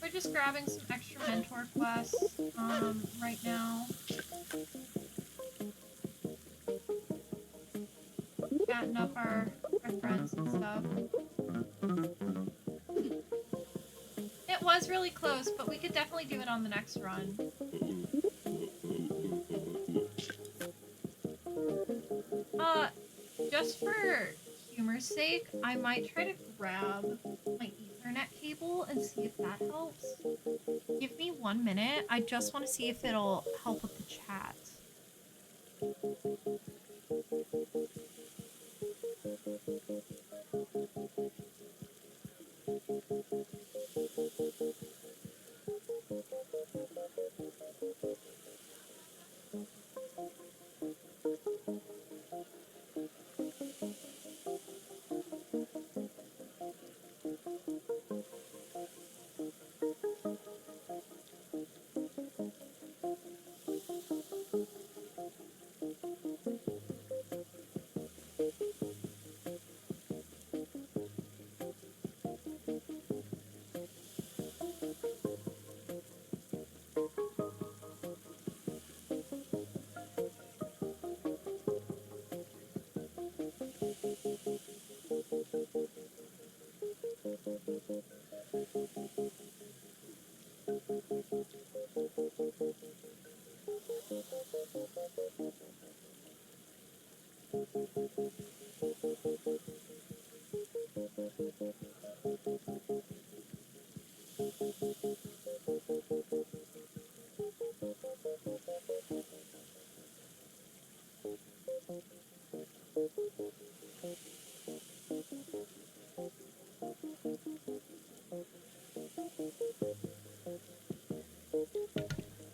We're just grabbing some extra mentor quests right now. Chatting up our friends and stuff. It was really close, but we could definitely do it on the next run. Just for humor's sake, I might try to grab my Ethernet cable and see if that helps. Give me 1 minute. I just want to see if it'll help with the chat.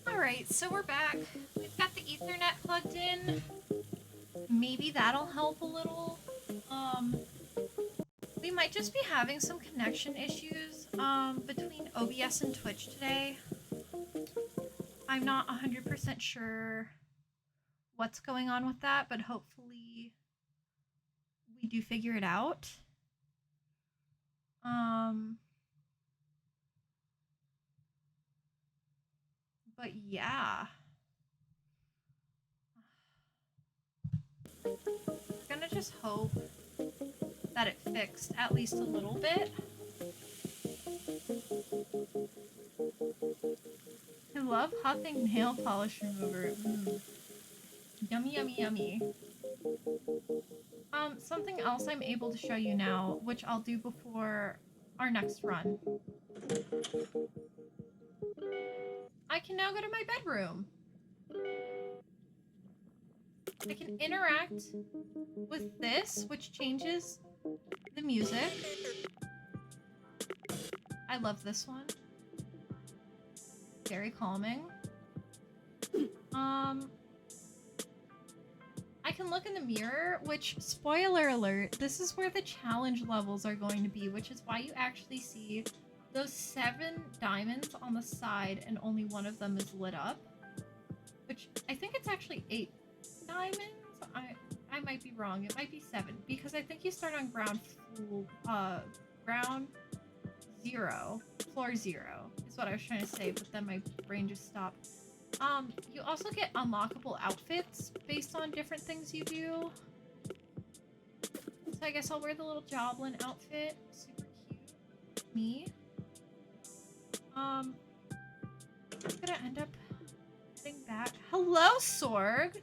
Alright, so we're back. We've got the Ethernet plugged in. Maybe that'll help a little. We might just be having some connection issues between OBS and Twitch today. I'm not 100% sure what's going on with that, but hopefully we do figure it out. But yeah. We're gonna just hope that it fixed at least a little bit. I love huffing nail polish remover. Yummy, yummy, yummy. Something else I'm able to show you now, which I'll do before our next run. I can now go to my bedroom. I can interact with this, which changes the music. I love this one. Very calming. I can look in the mirror, which, spoiler alert, this is where the challenge levels are going to be, which is why you actually see those 7 diamonds on the side and only one of them is lit up. Which, I think it's actually 8 diamonds? I might be wrong. It might be 7, because I think you start on ground 0, floor 0, is what I was trying to say, but then my brain just stopped. You also get unlockable outfits based on different things you do. So I guess I'll wear the little Joblin outfit. Super cute. Me. I'm gonna end up heading back. Hello, Sorg!